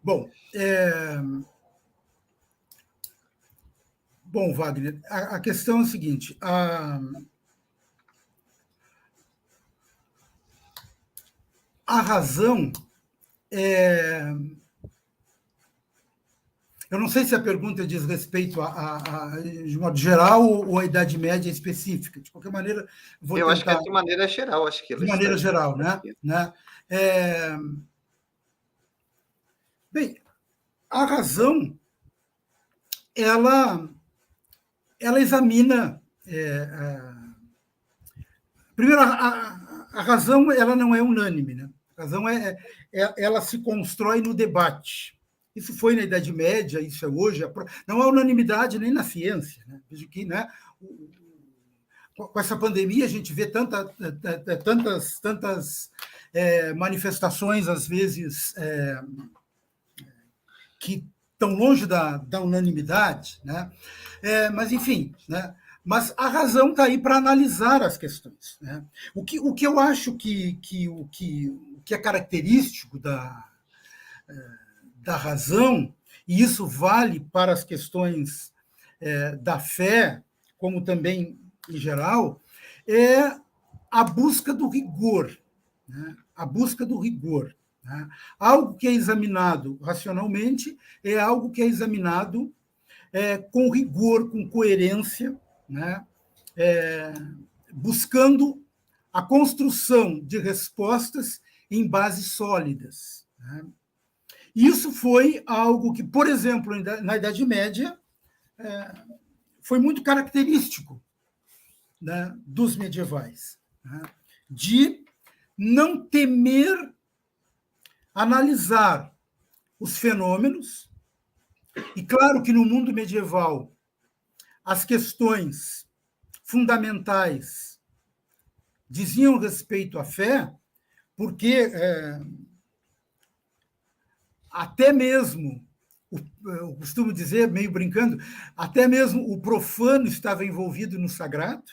S2: Bom, Wagner, a questão é a seguinte: a razão eu não sei se a pergunta diz respeito de modo geral ou à Idade Média específica. De qualquer maneira, vou tentar...
S1: acho que é de maneira geral. Acho que
S2: de maneira geral, né? Bem, a razão, ela examina... primeiro, a razão ela não é unânime, né? A razão ela se constrói no debate. Isso foi na Idade Média, isso é hoje. Não há unanimidade nem na ciência, né? Veja que, né, com essa pandemia, a gente vê tantas manifestações, às vezes, que estão longe da unanimidade, né? Mas, enfim, né? Mas a razão está aí para analisar as questões, né? O que eu acho que é característico da razão, e isso vale para as questões da fé, como também em geral, é a busca do rigor, né? A busca do rigor, né? Algo que é examinado racionalmente é algo que é examinado com rigor, com coerência, né? Buscando a construção de respostas em bases sólidas, né? Isso foi algo que, por exemplo, na Idade Média, foi muito característico, né, dos medievais, né, de não temer analisar os fenômenos. E claro que no mundo medieval as questões fundamentais diziam respeito à fé, porque até mesmo, eu costumo dizer, meio brincando, até mesmo o profano estava envolvido no sagrado,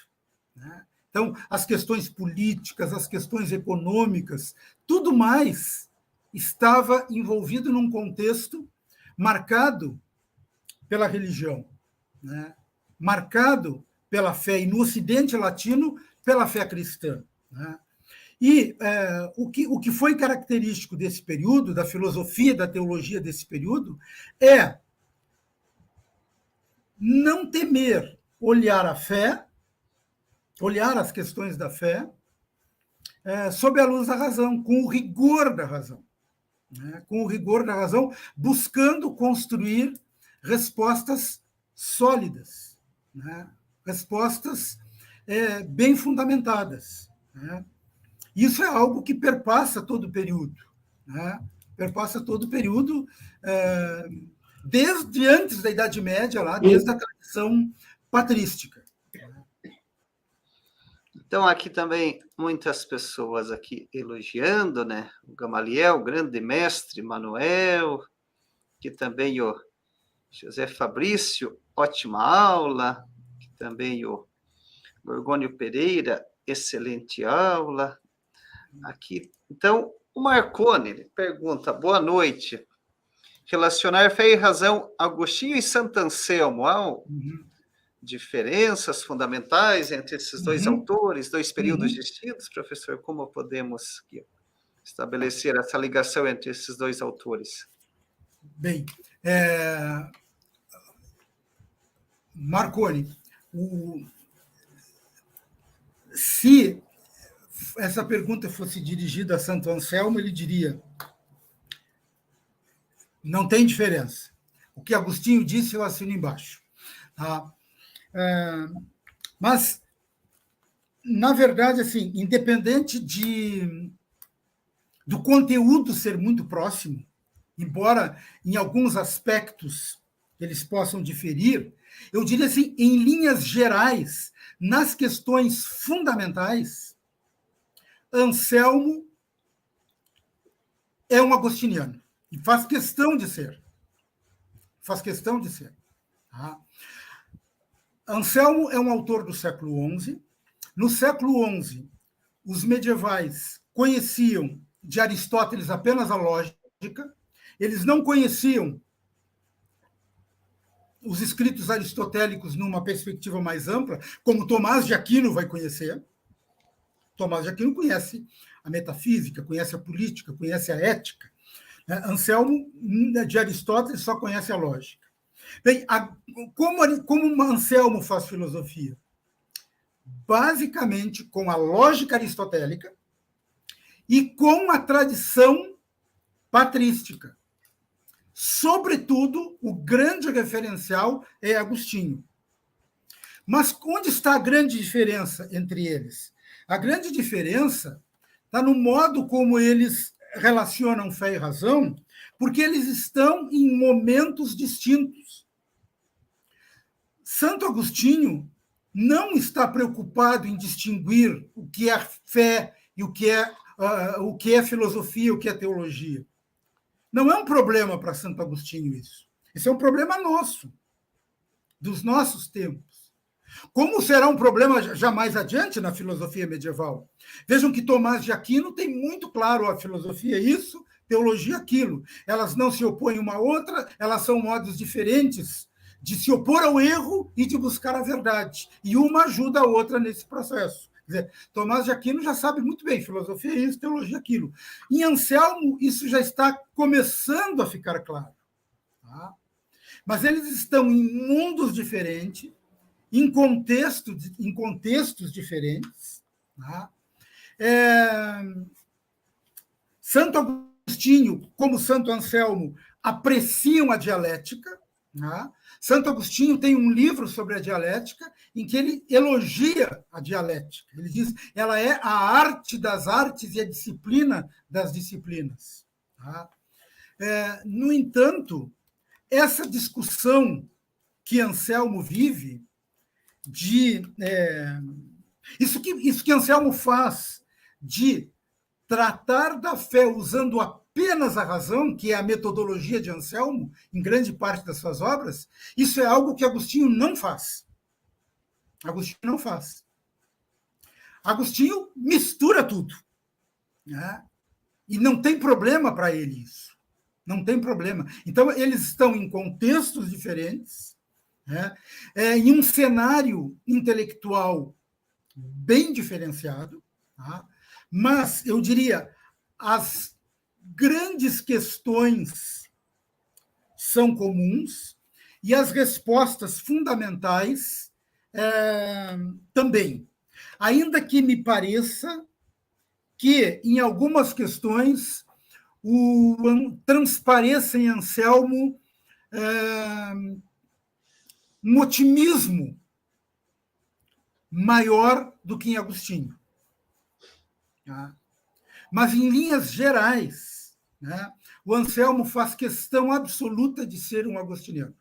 S2: né? Então, as questões políticas, as questões econômicas, tudo mais estava envolvido num contexto marcado pela religião, né? Marcado pela fé, e no Ocidente latino, pela fé cristã, né? E o que foi característico desse período, da filosofia, da teologia desse período, é não temer olhar a fé, olhar as questões da fé, sob a luz da razão, com o rigor da razão. Né? Com o rigor da razão, buscando construir respostas sólidas, né? Respostas bem fundamentadas. Né? Isso é algo que perpassa todo o período. Né? Perpassa todo o período, desde antes da Idade Média, lá, desde a tradição patrística.
S1: Então, aqui também muitas pessoas aqui elogiando, né? O Gamaliel, o grande mestre Manuel, que também o José Fabrício, ótima aula, que também o Gorgônio Pereira, excelente aula. Aqui, então, o Marconi ele pergunta, boa noite. Relacionar fé e razão, Agostinho e Santo Anselmo, diferenças fundamentais entre esses dois autores, dois períodos distintos, professor? Como podemos estabelecer essa ligação entre esses dois autores?
S2: Bem, Marconi, se essa pergunta fosse dirigida a Santo Anselmo, ele diria: não tem diferença. O que Agostinho disse, eu assino embaixo. Tá? Mas, na verdade, assim, independente do conteúdo ser muito próximo, embora em alguns aspectos eles possam diferir, eu diria assim, em linhas gerais, nas questões fundamentais, Anselmo é um agostiniano e faz questão de ser. Faz questão de ser. Tá? Anselmo é um autor do século XI. No século XI, os medievais conheciam de Aristóteles apenas a lógica, eles não conheciam os escritos aristotélicos numa perspectiva mais ampla, como Tomás de Aquino vai conhecer. Tomás de Aquino conhece a metafísica, conhece a política, conhece a ética. Anselmo, de Aristóteles, só conhece a lógica. Bem, como Anselmo faz filosofia? Basicamente com a lógica aristotélica e com a tradição patrística. Sobretudo, o grande referencial é Agostinho. Mas onde está a grande diferença entre eles? A grande diferença está no modo como eles relacionam fé e razão, porque eles estão em momentos distintos. Santo Agostinho não está preocupado em distinguir o que é fé e o que é filosofia, o que é teologia. Não é um problema para Santo Agostinho isso. Isso é um problema nosso, dos nossos tempos. Como será um problema já mais adiante na filosofia medieval? Vejam que Tomás de Aquino tem muito claro a filosofia isso, teologia aquilo. Elas não se opõem uma à outra, elas são modos diferentes de se opor ao erro e de buscar a verdade. E uma ajuda a outra nesse processo. Quer dizer, Tomás de Aquino já sabe muito bem, filosofia é isso, teologia é aquilo. Em Anselmo, isso já está começando a ficar claro. Tá? Mas eles estão em mundos diferentes, em contextos diferentes. Tá? Santo Agostinho, como Santo Anselmo, apreciam a dialética. Tá? Santo Agostinho tem um livro sobre a dialética em que ele elogia a dialética. Ele diz que ela é a arte das artes e a disciplina das disciplinas. Tá? No entanto, essa discussão que Anselmo vive, isso que Anselmo faz de tratar da fé usando apenas a razão, que é a metodologia de Anselmo, em grande parte das suas obras, isso é algo que Agostinho não faz. Agostinho não faz. Agostinho mistura tudo. Né? E não tem problema para ele isso. Não tem problema. Então, eles estão em contextos diferentes, né? Em um cenário intelectual bem diferenciado, tá? Mas, eu diria, as grandes questões são comuns e as respostas fundamentais também. Ainda que me pareça que, em algumas questões, transpareça em Anselmo um otimismo maior do que em Agostinho. Tá? Mas, em linhas gerais, né, o Anselmo faz questão absoluta de ser um agostiniano.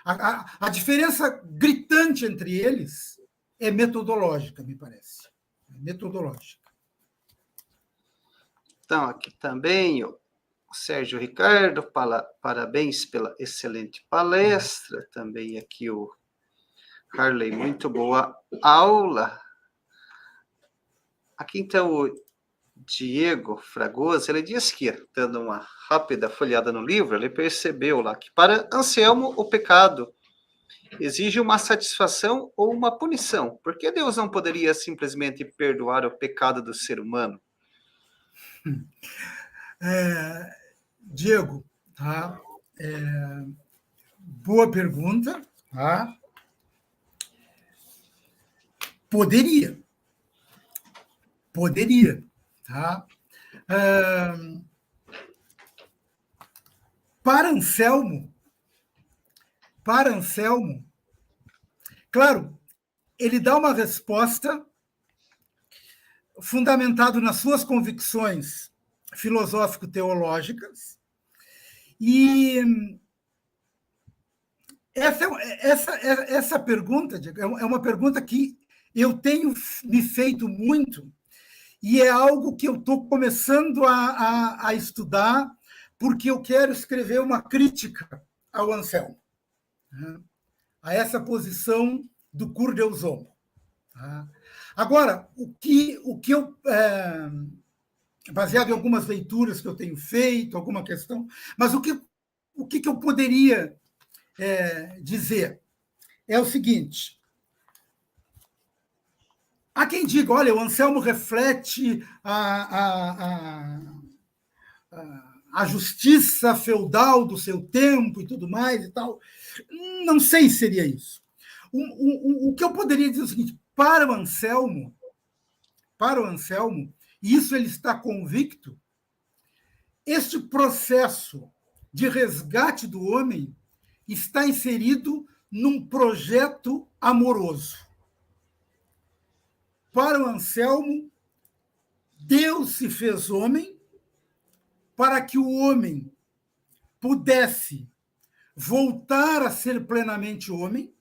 S2: A diferença gritante entre eles é metodológica, me parece. Metodológica.
S1: Então, aqui também o Sérgio Ricardo, parabéns pela excelente palestra. Também aqui o Harley, muito boa aula. Aqui, então, o Diego Fragoso, ele diz que, dando uma rápida folhada no livro, ele percebeu lá que, para Anselmo, o pecado exige uma satisfação ou uma punição. Por que Deus não poderia simplesmente perdoar o pecado do ser humano?
S2: Diego, tá? Boa pergunta. Tá? Poderia. Tá? Para Anselmo, claro, ele dá uma resposta fundamentado nas suas convicções filosófico-teológicas, e essa pergunta, Diego, é uma pergunta que eu tenho me feito muito, e é algo que eu estou começando a estudar, porque eu quero escrever uma crítica ao Anselmo, né, a essa posição do cur Deus homo. Tá? Agora, o que eu, baseado em algumas leituras que eu tenho feito, alguma questão, mas o que eu poderia dizer é o seguinte: há quem diga, olha, o Anselmo reflete a justiça feudal do seu tempo e tudo mais e tal. Não sei se seria isso. O que eu poderia dizer é o seguinte: para o Anselmo, e isso ele está convicto, este processo de resgate do homem está inserido num projeto amoroso. Para o Anselmo, Deus se fez homem para que o homem pudesse voltar a ser plenamente homem,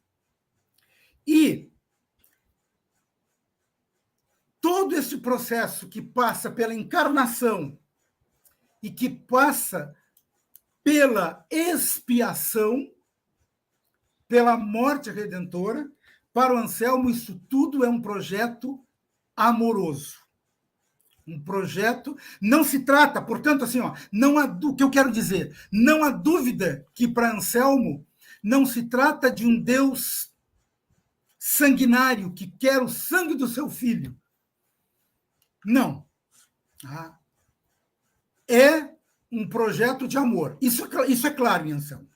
S2: e todo esse processo que passa pela encarnação e que passa pela expiação, pela morte redentora, para o Anselmo, isso tudo é um projeto amoroso. Um projeto. Não se trata, portanto, assim, não há, o que eu quero dizer, não há dúvida que, para Anselmo, não se trata de um Deus sanguinário que quer o sangue do seu filho. Não. É um projeto de amor. Isso é claro em Anselmo.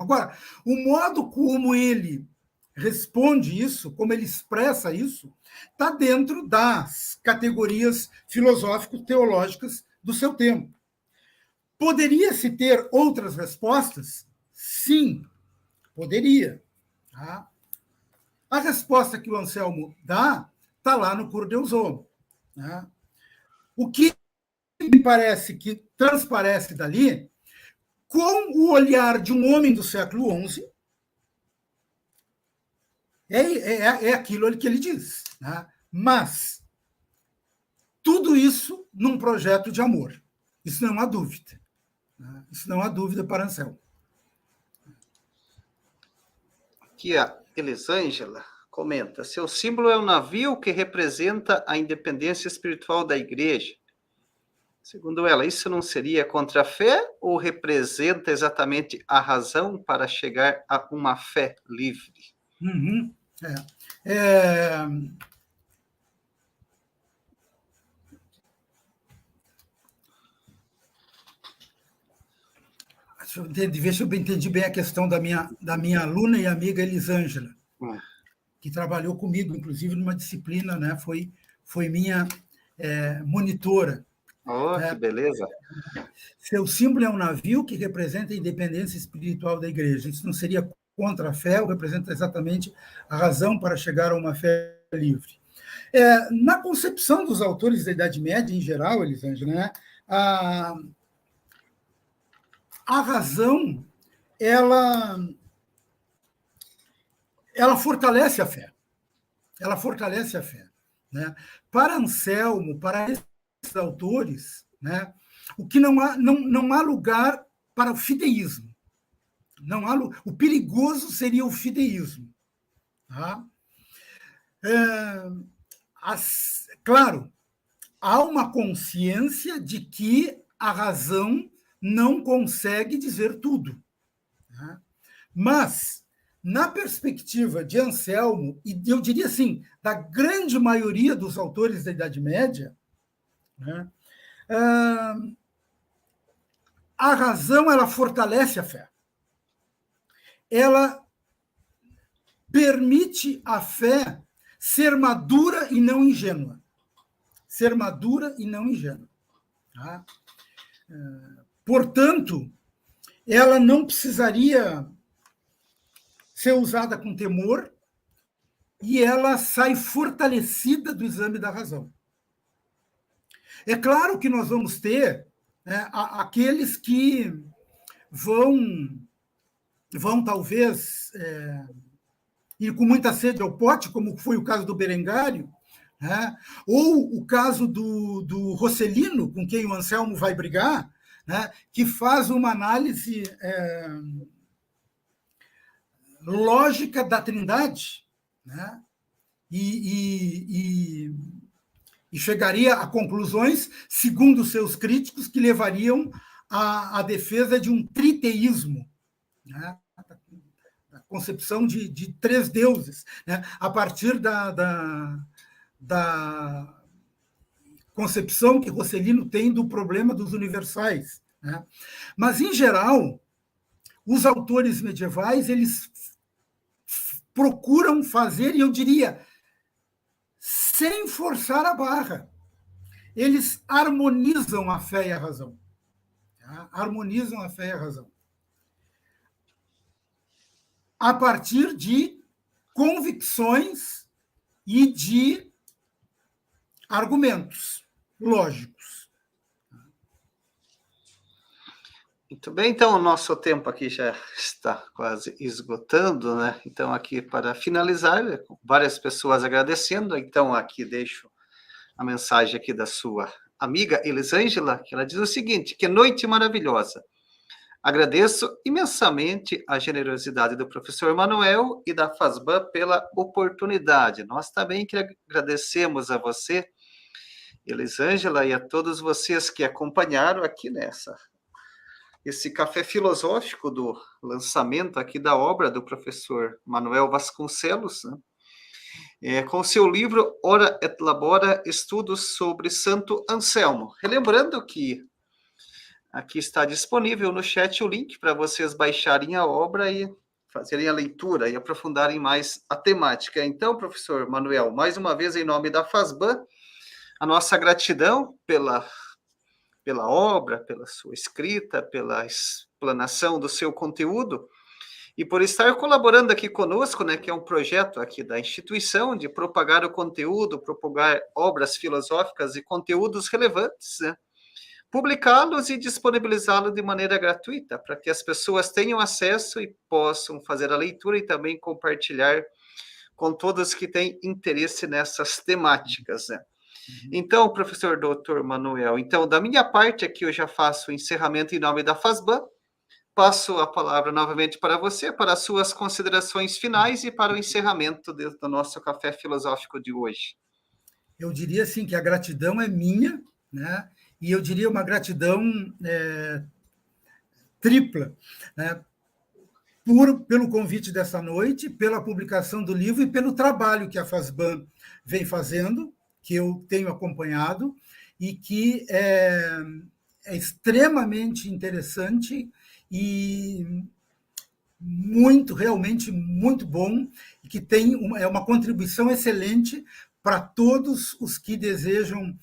S2: Agora, o modo como ele responde isso, como ele expressa isso, está dentro das categorias filosófico-teológicas do seu tempo. Poderia-se ter outras respostas? Sim, poderia. Tá? A resposta que o Anselmo dá está lá no Cur Deus Homo. Tá? O que me parece que transparece dali, com o olhar de um homem do século XI, é aquilo que ele diz. Né? Mas tudo isso num projeto de amor. Isso não há dúvida. Né? Isso não há dúvida para Anselmo.
S1: Aqui a Elisângela comenta: seu símbolo é um navio que representa a independência espiritual da igreja. Segundo ela, isso não seria contra a fé ou representa exatamente a razão para chegar a uma fé livre?
S2: Uhum. ver se eu entendi bem a questão da minha aluna e amiga Elisângela, que trabalhou comigo, inclusive, numa disciplina, né? Foi minha monitora.
S1: Oh, que beleza!
S2: Seu símbolo é um navio que representa a independência espiritual da igreja. Isso não seria contra a fé, ou representa exatamente a razão para chegar a uma fé livre. Na concepção dos autores da Idade Média, em geral, Elisângela, né, a razão, ela fortalece a fé. Ela fortalece a fé. Né? Para Anselmo, para esses autores, né, o que não há lugar para o fideísmo. O perigoso seria o fideísmo. Tá? Claro, há uma consciência de que a razão não consegue dizer tudo. Tá? Mas, na perspectiva de Anselmo, e eu diria assim, da grande maioria dos autores da Idade Média, né, a razão ela fortalece a fé. Ela permite a fé ser madura e não ingênua. Ser madura e não ingênua. Tá? Portanto, ela não precisaria ser usada com temor e ela sai fortalecida do exame da razão. É claro que nós vamos ter aqueles que vão talvez ir com muita sede ao pote, como foi o caso do Berengário, né? Ou o caso do Rosselino, com quem o Anselmo vai brigar, né? Que faz uma análise lógica da Trindade, né? E chegaria a conclusões, segundo seus críticos, que levariam à defesa de um triteísmo, né? A concepção de três deuses, né? A partir da concepção que Rosselino tem do problema dos universais. Né? Mas, em geral, os autores medievais eles procuram fazer, e eu diria, sem forçar a barra. Eles harmonizam a fé e a razão. Tá? Harmonizam a fé e a razão. A partir de convicções e de argumentos lógicos.
S1: Muito bem, então o nosso tempo aqui já está quase esgotando, né? Então, aqui para finalizar, várias pessoas agradecendo, então aqui deixo a mensagem aqui da sua amiga Elisângela, que ela diz o seguinte: que noite maravilhosa. Agradeço imensamente a generosidade do professor Manuel e da FASBAN pela oportunidade. Nós também agradecemos a você, Elisângela, e a todos vocês que acompanharam aqui esse café filosófico do lançamento aqui da obra do professor Manuel Vasconcelos, né? Com seu livro Ora et Labora, Estudos sobre Santo Anselmo. Relembrando que aqui está disponível no chat o link para vocês baixarem a obra e fazerem a leitura e aprofundarem mais a temática. Então, professor Manuel, mais uma vez, em nome da FASBAN, a nossa gratidão pela obra, pela sua escrita, pela explanação do seu conteúdo e por estar colaborando aqui conosco, né, que é um projeto aqui da instituição de propagar o conteúdo, propagar obras filosóficas e conteúdos relevantes, né, publicá-los e disponibilizá-los de maneira gratuita, para que as pessoas tenham acesso e possam fazer a leitura e também compartilhar com todos que têm interesse nessas temáticas, né? Então, professor Dr. Manuel, então, da minha parte aqui eu já faço o encerramento em nome da FASBAN, passo a palavra novamente para você, para as suas considerações finais e para o encerramento do nosso café filosófico de hoje.
S2: Eu diria assim que a gratidão é minha, né? E eu diria uma gratidão tripla, né? Pelo convite dessa noite, pela publicação do livro e pelo trabalho que a FASBAN vem fazendo, que eu tenho acompanhado e que é extremamente interessante e muito, realmente muito bom, e que tem uma contribuição excelente para todos os que desejam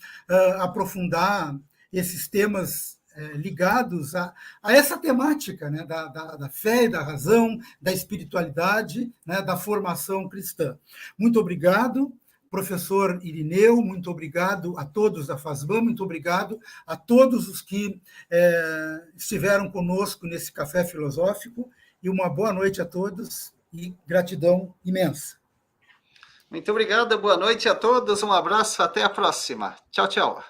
S2: aprofundar esses temas ligados a essa temática, né, da fé e da razão, da espiritualidade, né, da formação cristã. Muito obrigado, professor Irineu, muito obrigado a todos da FASBAN, muito obrigado a todos os que estiveram conosco nesse café filosófico, e uma boa noite a todos e gratidão imensa.
S1: Muito obrigado, boa noite a todos, um abraço, até a próxima. Tchau, tchau.